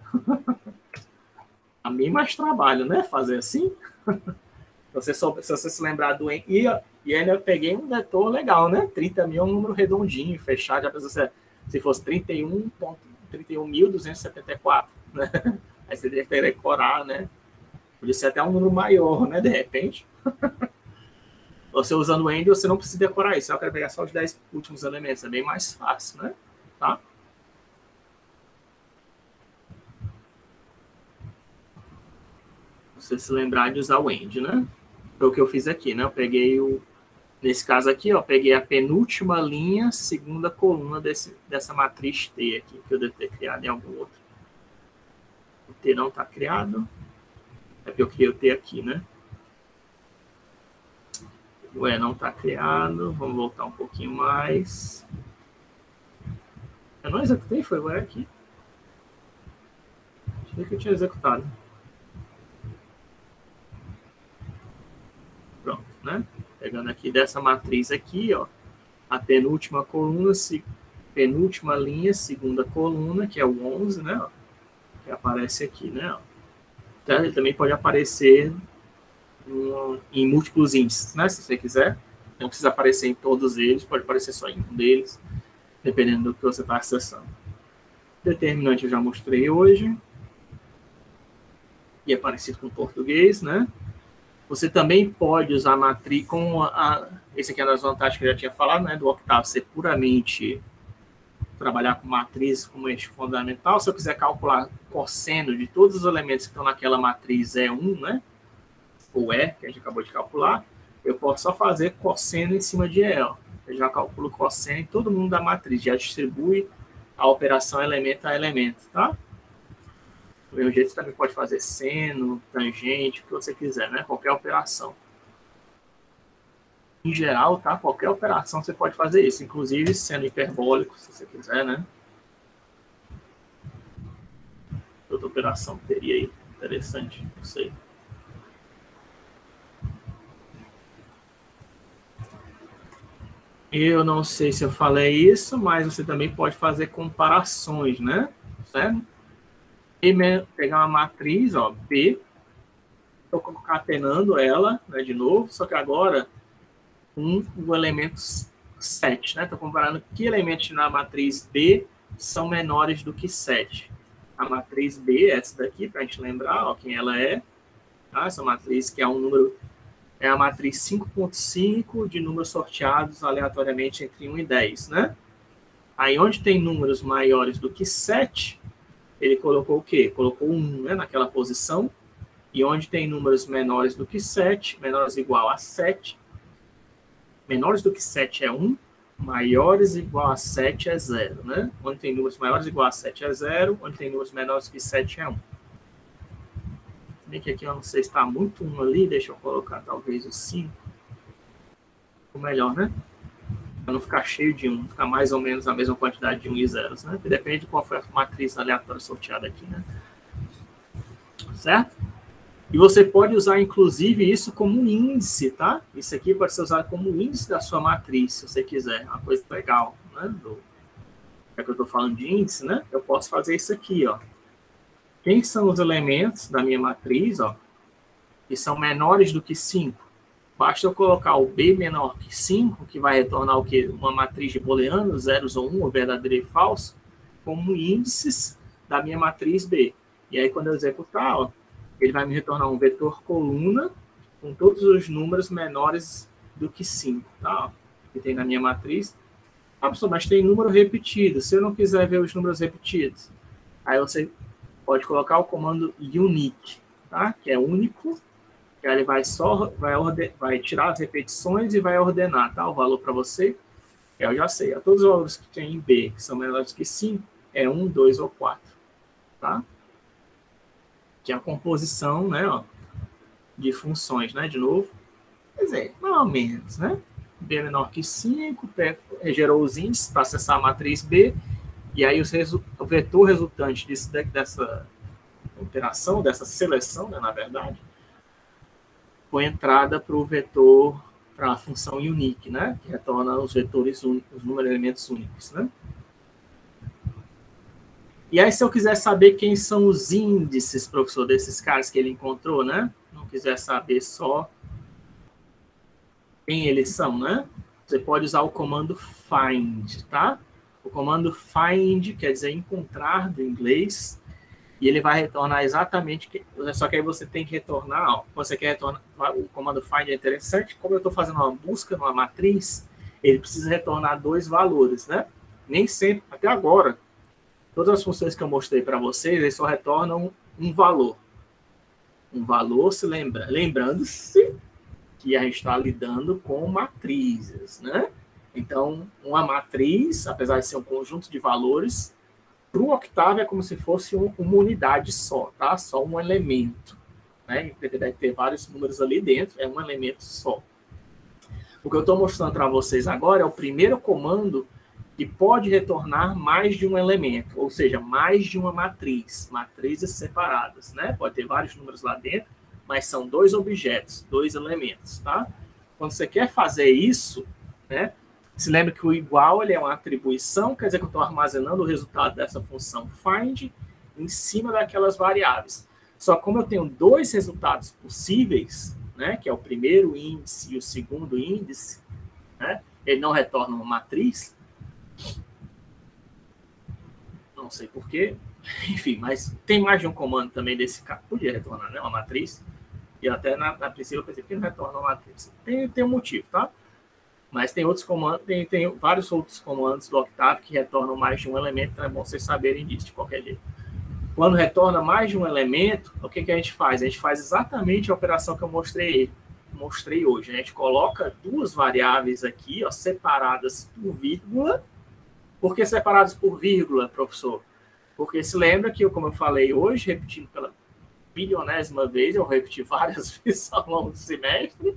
A mim mais trabalho, né? Fazer assim. Se você se lembrar do end. E ainda eu peguei um vetor legal, né? 30.000 é um número redondinho, fechado. Já se fosse 31.274, né? Aí você teria que decorar, né? Podia ser até um número maior, né? De repente. Você usando o end, você não precisa decorar isso. Eu quero pegar só os 10 últimos elementos. É bem mais fácil, né? Tá? Você se lembrar de usar o end, né? Foi o que eu fiz aqui, né? Eu peguei nesse caso aqui, ó, peguei a penúltima linha, segunda coluna dessa matriz T aqui, que eu devo ter criado em algum outro. O T não está criado. É porque eu criei o T aqui, né? O E não está criado. Vamos voltar um pouquinho mais. Eu não executei, foi o E aqui. Achei que eu tinha executado. Pronto, né? Pegando aqui dessa matriz aqui, ó, a penúltima coluna, penúltima linha, segunda coluna, que é o 11, né? Ó, que aparece aqui, né? Ó. Então, ele também pode aparecer em múltiplos índices, né? Se você quiser. Não precisa aparecer em todos eles, pode aparecer só em um deles, dependendo do que você está acessando. Determinante eu já mostrei hoje. E é parecido com o português, né? Você também pode usar a matriz com esse aqui é uma das vantagens que eu já tinha falado, né? Do Octave ser puramente trabalhar com matriz como eixo fundamental. Se eu quiser calcular cosseno de todos os elementos que estão naquela matriz E1, né? Ou E, que a gente acabou de calcular, eu posso só fazer cosseno em cima de E. Ó. Eu já calculo cosseno em todo mundo da matriz, já distribui a operação elemento a elemento, tá? Do mesmo jeito, você também pode fazer seno, tangente, o que você quiser, né? Qualquer operação. Em geral, tá? Qualquer operação você pode fazer isso, inclusive seno hiperbólico, se você quiser, né? Outra operação que teria aí, interessante, não sei. Eu não sei se eu falei isso, mas você também pode fazer comparações, né? Certo? E pegar uma matriz, ó, B, estou concatenando ela, né, de novo, só que agora com o elemento 7, né? Estou comparando que elementos na matriz B são menores do que 7. A matriz B, essa daqui, para a gente lembrar, ó, quem ela é, tá? Essa matriz que é um número, é a matriz 5.5 de números sorteados aleatoriamente entre 1 e 10, né? Aí onde tem números maiores do que 7, ele colocou o quê? Colocou 1, né, naquela posição. E onde tem números menores do que 7, menores igual a 7, menores do que 7 é 1, maiores igual a 7 é 0, né? Onde tem números maiores igual a 7 é 0, onde tem números menores que 7 é 1. Bem que aqui eu não sei se está muito 1 ali, deixa eu colocar talvez o 5. Ou melhor, né? Para não ficar cheio de 1, ficar mais ou menos a mesma quantidade de 1 e 0, né? Depende de qual foi a matriz aleatória sorteada aqui, né? Certo? E você pode usar, inclusive, isso como um índice, tá? Isso aqui pode ser usado como índice da sua matriz, se você quiser. Uma coisa legal, né? Já que eu estou falando de índice, né? Eu posso fazer isso aqui, ó. Quem são os elementos da minha matriz, ó, que são menores do que 5? Basta eu colocar o B menor que 5, que vai retornar o quê? Uma matriz de booleano, zeros ou 1, verdadeiro e falso, como índices da minha matriz B. E aí, quando eu executar, ó, ele vai me retornar um vetor coluna com todos os números menores do que 5, tá? Que tem na minha matriz. Ah, professor, mas tem número repetido. Se eu não quiser ver os números repetidos, aí você pode colocar o comando unique, tá? Que é único. Que aí ele vai tirar as repetições e vai ordenar, tá? O valor para você. Eu já sei. Todos os valores que tem em B, que são menores que 5, é 1, 2 ou 4, tá? Que é a composição, né, ó, de funções, né, de novo. Quer dizer, mais ou menos, né? B menor que 5, gerou os índices para acessar a matriz B, e aí o vetor resultante dessa operação, dessa seleção, né, na verdade, foi entrada para o vetor, para a função unique, né, que retorna os vetores únicos, os números de elementos únicos, né? E aí, se eu quiser saber quem são os índices, professor, desses caras que ele encontrou, né? Não quiser saber só quem eles são, né? Você pode usar o comando find, tá? O comando find quer dizer encontrar do inglês, e ele vai retornar exatamente, só que aí você tem que retornar, ó, você quer retornar, o comando find é interessante, como eu estou fazendo uma busca numa matriz, ele precisa retornar 2 valores, né? Nem sempre, até agora, todas as funções que eu mostrei para vocês, eles só retornam um valor. Um valor, lembrando-se que a gente está lidando com matrizes, né? Então, uma matriz, apesar de ser um conjunto de valores, para o Octave é como se fosse uma unidade só, tá? Só um elemento, né? Deve ter vários números ali dentro, é um elemento só. O que eu estou mostrando para vocês agora é o primeiro comando que pode retornar mais de um elemento, ou seja, mais de uma matriz, matrizes separadas, né? Pode ter vários números lá dentro, mas são 2 objetos, 2 elementos, tá? quando você quer fazer isso, né? Se lembra que o igual ele é uma atribuição, quer dizer que eu estou armazenando o resultado dessa função find em cima daquelas variáveis. Só como eu tenho dois resultados possíveis, né, que é o primeiro índice e o segundo índice, né, ele não retorna uma matriz. Não sei porquê. Enfim, mas tem mais de um comando também desse cara. Podia retornar, né, uma matriz. E até na princípio eu pensei que não retorna uma matriz. Tem um motivo, tá? Mas tem outros comandos, tem vários outros comandos do Octave que retornam mais de um elemento, então é bom vocês saberem disso de qualquer jeito. Quando retorna mais de um elemento, o que a gente faz? A gente faz exatamente a operação que eu mostrei hoje. A gente coloca duas variáveis aqui, ó, separadas por vírgula. Por que separadas por vírgula, professor? Porque se lembra que, como eu falei hoje, repetindo pela bilionésima vez, eu repeti várias vezes ao longo do semestre,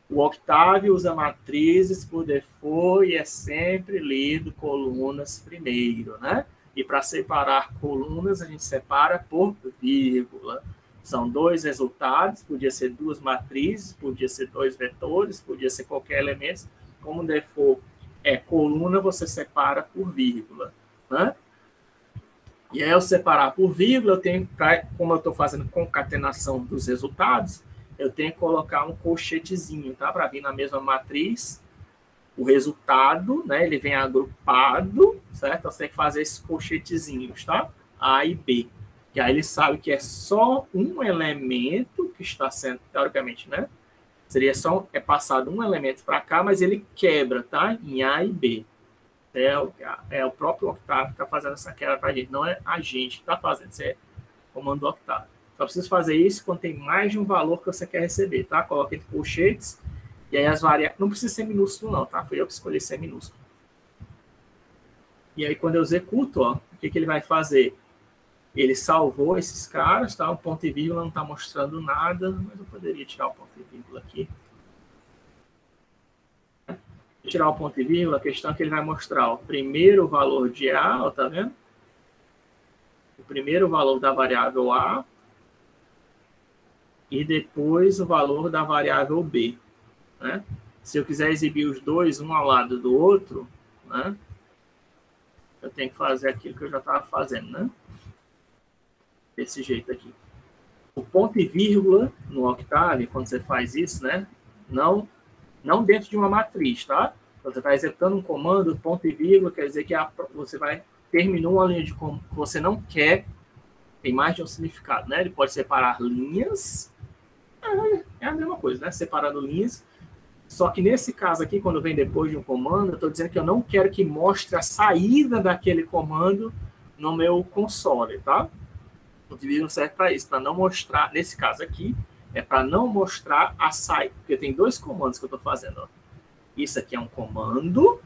o Octave usa matrizes por default e é sempre lido colunas primeiro, né? E para separar colunas, a gente separa por vírgula. São dois resultados, podia ser duas matrizes, podia ser dois vetores, podia ser qualquer elemento. Como default é coluna, você separa por vírgula, né? E aí, eu separar por vírgula, eu tenho, como eu estou fazendo concatenação dos resultados, eu tenho que colocar um colchetezinho, tá? Para vir na mesma matriz, o resultado, né? Ele vem agrupado, certo? Você tem que fazer esses colchetezinhos, tá? A e B. E aí ele sabe que é só um elemento que está sendo, teoricamente, né? Seria só, passado um elemento para cá, mas ele quebra, tá? Em A e B. É o próprio Octave que está fazendo essa quebra para a gente. Não é a gente que está fazendo, isso é comando do Octave. Só precisa fazer isso quando tem mais de um valor que você quer receber, tá? Coloca entre colchetes, e aí as variáveis... Não precisa ser minúsculo não, tá? Foi eu que escolhi ser minúsculo. E aí quando eu executo, ó, o que ele vai fazer? Ele salvou esses caras, tá? O ponto e vírgula não está mostrando nada, mas eu poderia tirar o ponto e vírgula aqui. Tirar o ponto e vírgula, a questão é que ele vai mostrar o primeiro valor de A, ó, tá vendo? O primeiro valor da variável A, e depois o valor da variável B, né? Se eu quiser exibir os dois, um ao lado do outro, né? Eu tenho que fazer aquilo que eu já estava fazendo, né? Desse jeito aqui. O ponto e vírgula no Octave, quando você faz isso, né? Não dentro de uma matriz, tá? Quando você está executando um comando, ponto e vírgula quer dizer que você terminou uma linha de comando que você não quer, tem mais de um significado, né? Ele pode separar linhas, é a mesma coisa, né? Separando linhas. Só que nesse caso aqui, quando vem depois de um comando, eu estou dizendo que eu não quero que mostre a saída daquele comando no meu console, tá? O vírgula serve para isso, para não mostrar, nesse caso aqui, é para não mostrar a saída, porque tem dois comandos que eu estou fazendo, ó. Isso aqui é um comando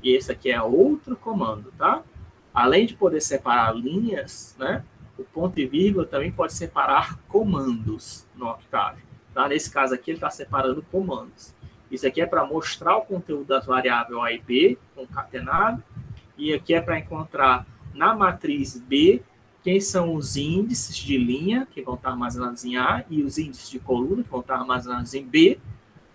e esse aqui é outro comando, tá? Além de poder separar linhas, né? O ponto e vírgula também pode separar comandos no Octave. Tá? Nesse caso aqui, ele está separando comandos. Isso aqui é para mostrar o conteúdo das variáveis A e B, concatenado. E aqui é para encontrar na matriz B quem são os índices de linha, que vão estar armazenados em A, e os índices de coluna, que vão estar armazenados em B,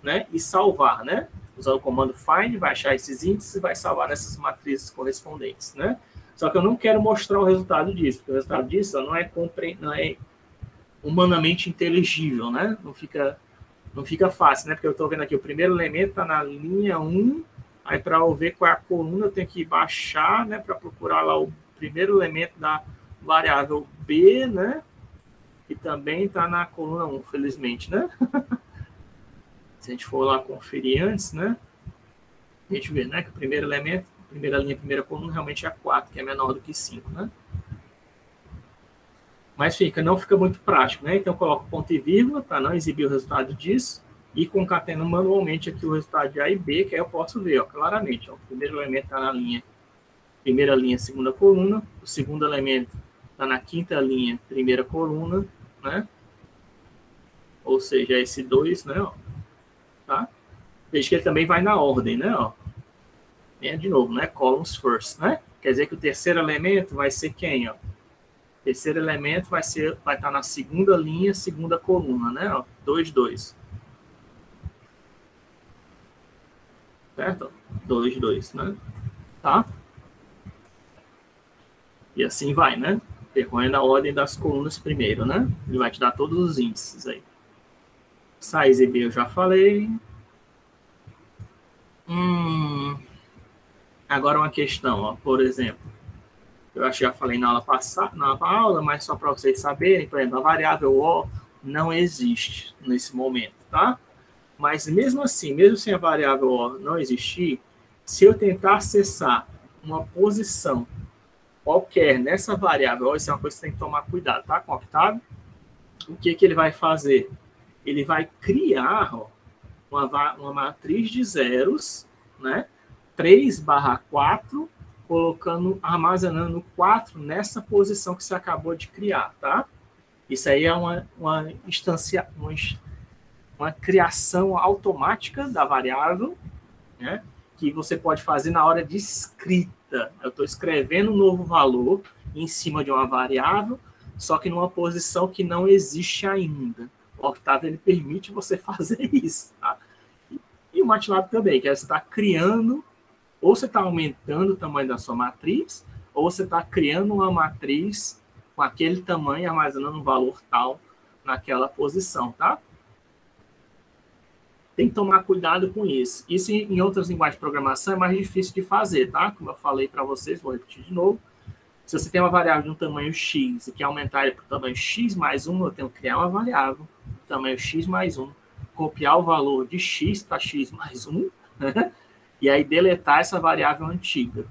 né? E salvar, né? Usar o comando find, vai achar esses índices e vai salvar nessas matrizes correspondentes, né? Só que eu não quero mostrar o resultado disso, porque o resultado disso não é humanamente inteligível, né? Não fica fácil, né? Porque eu estou vendo aqui, o primeiro elemento está na linha 1, aí para eu ver qual é a coluna, eu tenho que baixar, né? Para procurar lá o primeiro elemento da variável B, né? E também está na coluna 1, felizmente, né? Se a gente for lá conferir antes, né? A gente vê, né? Que o primeiro elemento, primeira linha, primeira coluna, realmente é 4, que é menor do que 5, né? Mas não fica muito prático, né? Então, eu coloco ponto e vírgula para não exibir o resultado disso e concateno manualmente aqui o resultado de A e B, que aí eu posso ver, ó, claramente. Ó, o primeiro elemento está na linha, primeira linha, segunda coluna. O segundo elemento está na quinta linha, primeira coluna, né? Ou seja, esse 2, né? Ó, tá? Veja que ele também vai na ordem, né? Ó. De novo, né? Columns first, né? Quer dizer que o terceiro elemento vai ser quem, ó? O terceiro elemento vai estar na segunda linha, segunda coluna, né? Ó, 2, 2. certo? 2, 2, né? Tá? E assim vai, né? Percorrendo a ordem das colunas primeiro, né? Ele vai te dar todos os índices aí. Size B eu já falei. Agora uma questão, ó, por exemplo. Eu acho que já falei na aula passada, na aula, mas só para vocês saberem, por exemplo, a variável O não existe nesse momento, tá? Mas mesmo assim, mesmo sem a variável O não existir, se eu tentar acessar uma posição qualquer nessa variável, isso é uma coisa que você tem que tomar cuidado, tá? Com o Octave, o que ele vai fazer? Ele vai criar uma matriz de zeros, né? 3/4, armazenando 4 nessa posição que você acabou de criar, tá? Isso aí é uma criação automática da variável, né? Que você pode fazer na hora de escrita. Eu estou escrevendo um novo valor em cima de uma variável, só que numa posição que não existe ainda. O Octave ele permite você fazer isso, tá? E o MATLAB também, que é você está criando, ou você está aumentando o tamanho da sua matriz, ou você está criando uma matriz com aquele tamanho, armazenando um valor tal naquela posição, tá? Tem que tomar cuidado com isso. Isso em outras linguagens de programação é mais difícil de fazer, tá? Como eu falei para vocês, vou repetir de novo. Se você tem uma variável de um tamanho x e quer aumentar ele para o tamanho x mais 1, eu tenho que criar uma variável tamanho x mais 1, copiar o valor de x para x mais 1, né? E aí deletar essa variável antiga.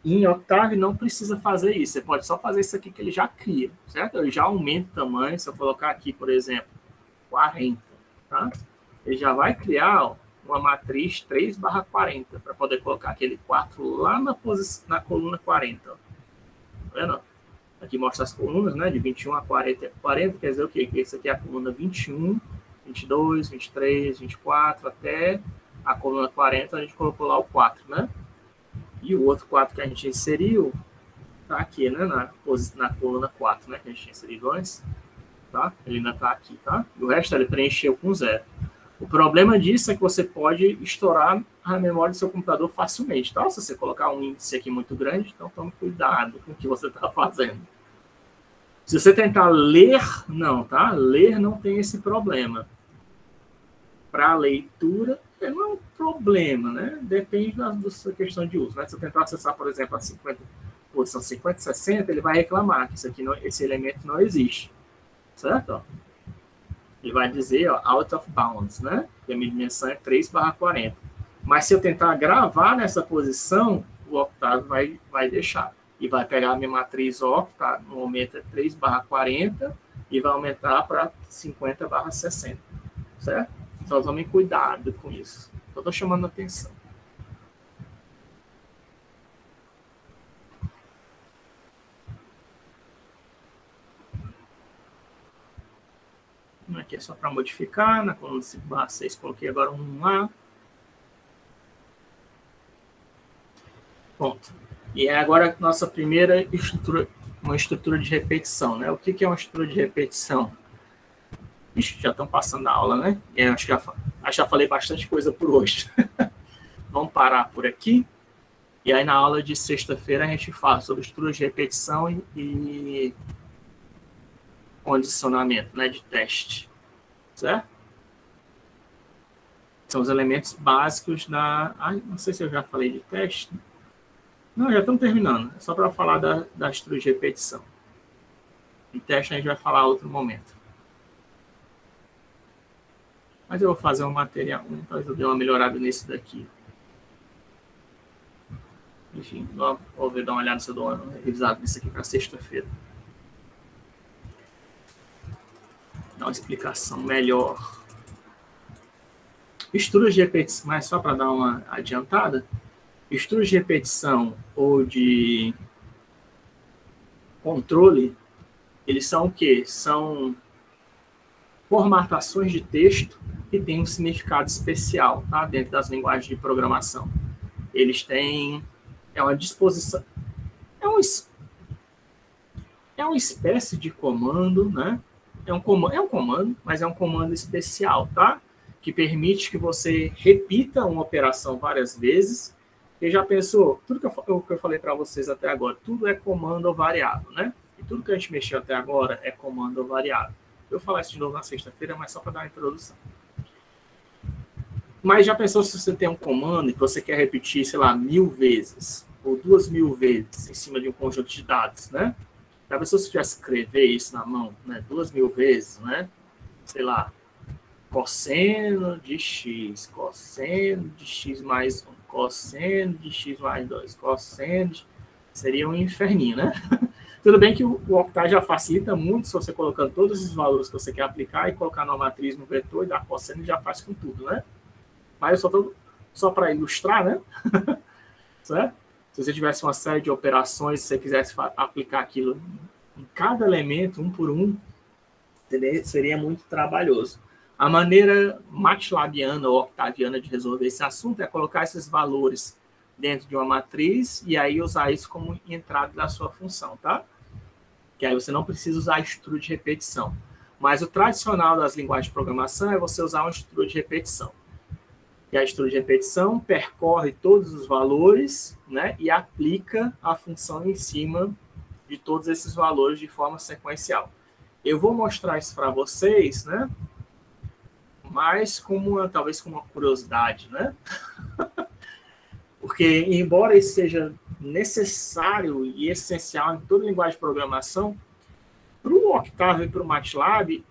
Em Octave não precisa fazer isso. Você pode só fazer isso aqui que ele já cria, certo? Ele já aumenta o tamanho. Se eu colocar aqui, por exemplo, 40, tá? Ele já vai criar uma matriz 3/40 para poder colocar aquele 4 lá na coluna 40. Tá vendo? Aqui mostra as colunas, né? De 21 a 40. 40 quer dizer o quê? Que esse aqui é a coluna 21, 22, 23, 24, até a coluna 40, a gente colocou lá o 4, né? E o outro 4 que a gente inseriu tá aqui, né? Na coluna 4, né? Que a gente tinha inserido antes. Tá? Ele ainda tá aqui, tá? E o resto ele preencheu com 0. O problema disso é que você pode estourar a memória do seu computador facilmente, tá? Se você colocar um índice aqui muito grande, então tome cuidado com o que você está fazendo. Se você tentar ler, não, tá? Ler não tem esse problema. Para leitura, não é um problema, né? Depende da sua questão de uso. Né? Se eu tentar acessar, por exemplo, a posição 50, 60, ele vai reclamar que esse elemento não existe. Certo? Ele vai dizer, ó, out of bounds, né? Que a minha dimensão é 3/40. Mas se eu tentar gravar nessa posição, o Octave vai deixar. E vai pegar a minha matriz O, que tá, no momento é 3/40, e vai aumentar para 50/60. Certo? Então, tomem cuidado com isso. Eu estou chamando a atenção. Aqui é só para modificar. Na coluna 5/6, coloquei agora um lá. Ponto. E é agora a nossa primeira estrutura, uma estrutura de repetição, né? O que é uma estrutura de repetição? Ixi, já estão passando a aula, né? Acho que já falei bastante coisa por hoje. Vamos parar por aqui. E aí, na aula de sexta-feira, a gente fala sobre estruturas de repetição e condicionamento, né, de teste. Certo? São os elementos básicos da... não sei se eu já falei de teste. Não, já estamos terminando. É só para falar da estrutura de repetição. De teste a gente vai falar em outro momento. Mas eu vou fazer um material, então eu dei uma melhorada nesse daqui. Enfim, vou dar uma olhada se eu dou uma revisada nisso aqui para sexta-feira. Dar uma explicação melhor. Estruturas de repetição, mas só para dar uma adiantada, estruturas de repetição ou de controle, eles são o quê? São formatações de texto que têm um significado especial, tá? Dentro das linguagens de programação. Eles têm uma disposição, é uma espécie de comando, né? É um comando, mas é um comando especial, tá? que permite que você repita uma operação várias vezes. E já pensou, tudo que eu falei para vocês até agora, tudo é comando ou variável, né? E tudo que a gente mexeu até agora é comando ou variável. Eu vou falar isso de novo na sexta-feira, mas só para dar uma introdução. Mas já pensou se você tem um comando que você quer repetir, sei lá, 1000 vezes ou 2000 vezes em cima de um conjunto de dados, né? Já pensou se você tivesse que escrever isso na mão, né? 2000 vezes, né? Sei lá, cosseno de x mais 1, cosseno de x mais 2, cosseno de... Seria um inferninho, né? Tudo bem que o Octave já facilita muito se você colocando todos os valores que você quer aplicar e colocar numa matriz no vetor e dar cosseno já faz com tudo, né? Mas eu só para ilustrar, né? Certo? Se você tivesse uma série de operações, se você quisesse aplicar aquilo em cada elemento, um por um, seria muito trabalhoso. A maneira MATLABiana ou octaviana de resolver esse assunto é colocar esses valores dentro de uma matriz e aí usar isso como entrada da sua função, tá? Que aí você não precisa usar a estrutura de repetição. Mas o tradicional das linguagens de programação é você usar uma estrutura de repetição. E a estrutura de repetição percorre todos os valores, né, e aplica a função em cima de todos esses valores de forma sequencial. Eu vou mostrar isso para vocês, né, mas talvez com uma curiosidade, né? Porque, embora isso seja necessário e essencial em toda linguagem de programação, para o Octave e para o MATLAB,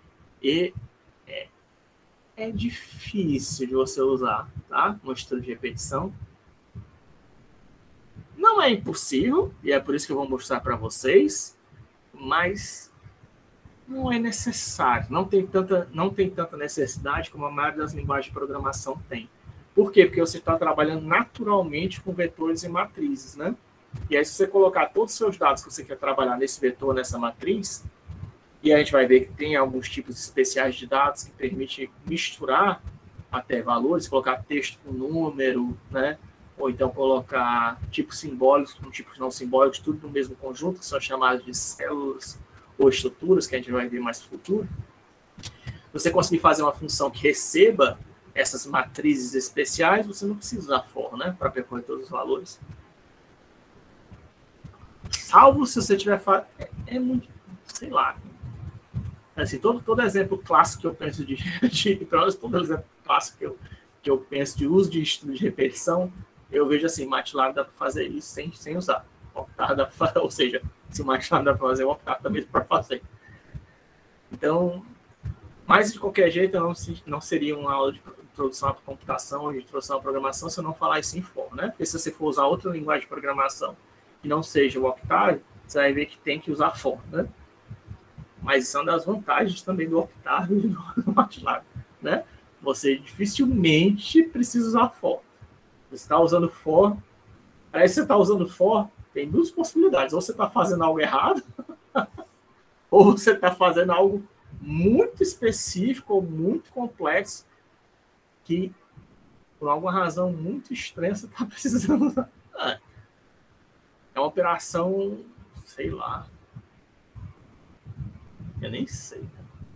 é difícil de você usar, tá? Uma estrutura de repetição. Não é impossível, e é por isso que eu vou mostrar para vocês, mas não é necessário. Não tem tanta necessidade como a maioria das linguagens de programação tem. Por quê? Porque você está trabalhando naturalmente com vetores e matrizes, né? E aí, se você colocar todos os seus dados que você quer trabalhar nesse vetor, nessa matriz, e a gente vai ver que tem alguns tipos especiais de dados que permitem misturar até valores, colocar texto com número, né? Ou então colocar tipos simbólicos com tipos não simbólicos, tudo no mesmo conjunto, que são chamados de células ou estruturas, que a gente vai ver mais no futuro. Você conseguir fazer uma função que receba essas matrizes especiais, você não precisa usar for, né? Para percorrer todos os valores. Salvo se você tiver... É muito... Sei lá... Assim, todo exemplo clássico que eu penso pelo menos todo exemplo clássico que eu penso de uso de estrutura de repetição, eu vejo assim, MATLAB dá para fazer isso sem usar. Octave dá para fazer, ou seja, se o MATLAB dá para fazer, o Octave também dá para fazer. Então, mas de qualquer jeito, não seria uma aula de introdução à computação ou de introdução à programação se eu não falar isso em for, né? Porque se você for usar outra linguagem de programação que não seja o Octave, você vai ver que tem que usar for, né? Mas são das vantagens também do Octave e do MATLAB, né? Você dificilmente precisa usar for. Você está usando for, aí você está usando for, tem duas possibilidades. Ou você está fazendo algo errado, ou você está fazendo algo muito específico ou muito complexo que, por alguma razão muito estranha, você está precisando usar. É uma operação, sei lá, eu nem sei.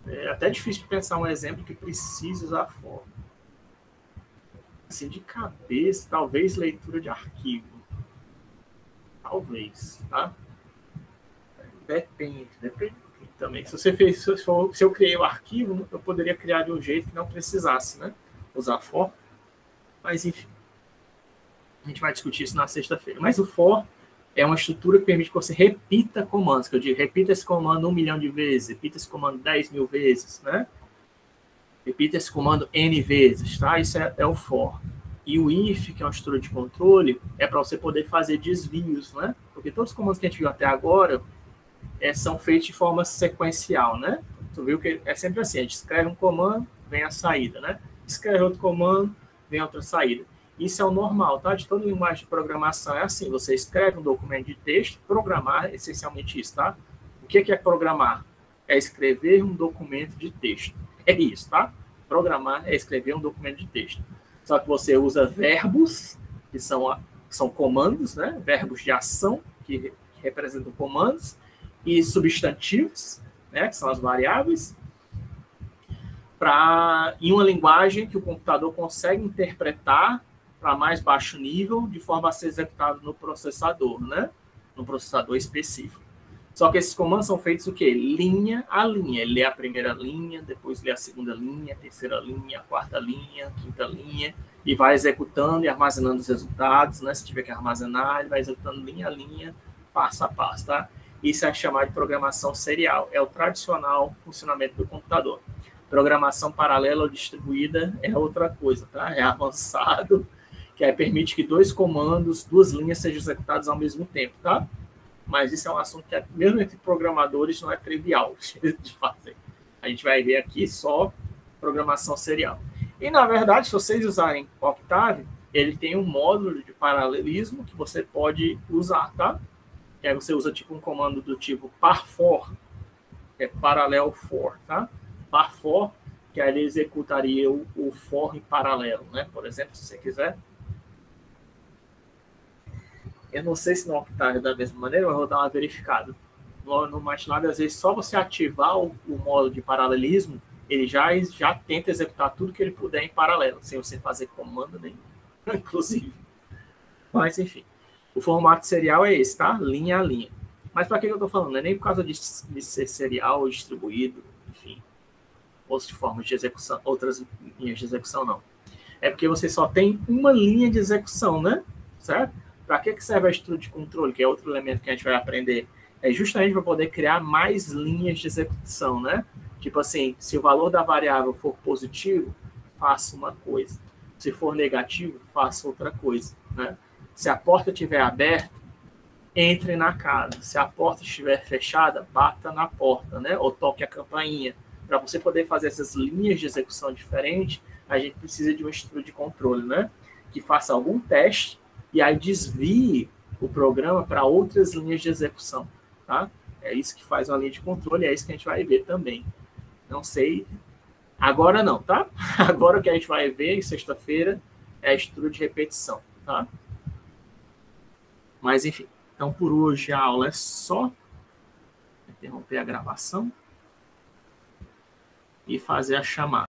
É até difícil de pensar um exemplo que precise usar for. Assim, de cabeça, talvez leitura de arquivo. Talvez, tá? Depende também. Se eu criei o arquivo, eu poderia criar de um jeito que não precisasse, né? Usar for. Mas, enfim. A gente vai discutir isso na sexta-feira. Mas o for é uma estrutura que permite que você repita comandos. Que eu digo, repita esse comando 1 milhão de vezes, repita esse comando 10 mil vezes, né? Repita esse comando N vezes, tá? Isso é o for. E o if, que é uma estrutura de controle, é para você poder fazer desvios, né? Porque todos os comandos que a gente viu até agora são feitos de forma sequencial, né? Tu viu que é sempre assim, a gente escreve um comando, vem a saída, né? Escreve outro comando, vem outra saída. Isso é o normal, tá? De toda linguagem de programação é assim. Você escreve um documento de texto, programar é essencialmente isso, tá? O que é programar? É escrever um documento de texto. É isso, tá? Programar é escrever um documento de texto. Só que você usa verbos, que são comandos, né? Verbos de ação, que representam comandos, e substantivos, né? Que são as variáveis, em uma linguagem que o computador consegue interpretar para mais baixo nível, de forma a ser executado no processador, né? No processador específico. Só que esses comandos são feitos o quê? Linha a linha. Ele lê a primeira linha, depois lê a segunda linha, a terceira linha, a quarta linha, a quinta linha, e vai executando e armazenando os resultados, né? Se tiver que armazenar, ele vai executando linha a linha, passo a passo, tá? Isso é chamado de programação serial. É o tradicional funcionamento do computador. Programação paralela ou distribuída é outra coisa, tá? É avançado, que aí permite que dois comandos, duas linhas sejam executadas ao mesmo tempo, tá? Mas isso é um assunto que, mesmo entre programadores, não é trivial de fazer. A gente vai ver aqui só programação serial. E, na verdade, se vocês usarem Octave, ele tem um módulo de paralelismo que você pode usar, tá? Que aí você usa tipo um comando do tipo par_for, que é parallel for, tá? Par_for, que aí ele executaria o for em paralelo, né? Por exemplo, se você quiser. Eu não sei se no Octave é da mesma maneira, mas eu vou dar uma verificada. No MATLAB, às vezes, só você ativar o módulo de paralelismo, ele já tenta executar tudo que ele puder em paralelo, sem você fazer comando nenhum, inclusive. Mas, enfim, o formato serial é esse, tá? Linha a linha. Mas para que eu estou falando? Não é nem por causa de ser serial ou distribuído, enfim, outras formas de execução, outras linhas de execução, não. É porque você só tem uma linha de execução, né? Certo? Para que serve a estrutura de controle, que é outro elemento que a gente vai aprender? É justamente para poder criar mais linhas de execução, né? Tipo assim, se o valor da variável for positivo, faça uma coisa. Se for negativo, faça outra coisa, né? Se a porta estiver aberta, entre na casa. Se a porta estiver fechada, bata na porta, né? Ou toque a campainha. Para você poder fazer essas linhas de execução diferentes, a gente precisa de uma estrutura de controle, né? Que faça algum teste e aí desvie o programa para outras linhas de execução, tá? É isso que faz uma linha de controle, é isso que a gente vai ver também. Não sei, agora não, tá? Agora o que a gente vai ver em sexta-feira é a estrutura de repetição, tá? Mas, enfim, então por hoje a aula é só. Interromper a gravação e fazer a chamada.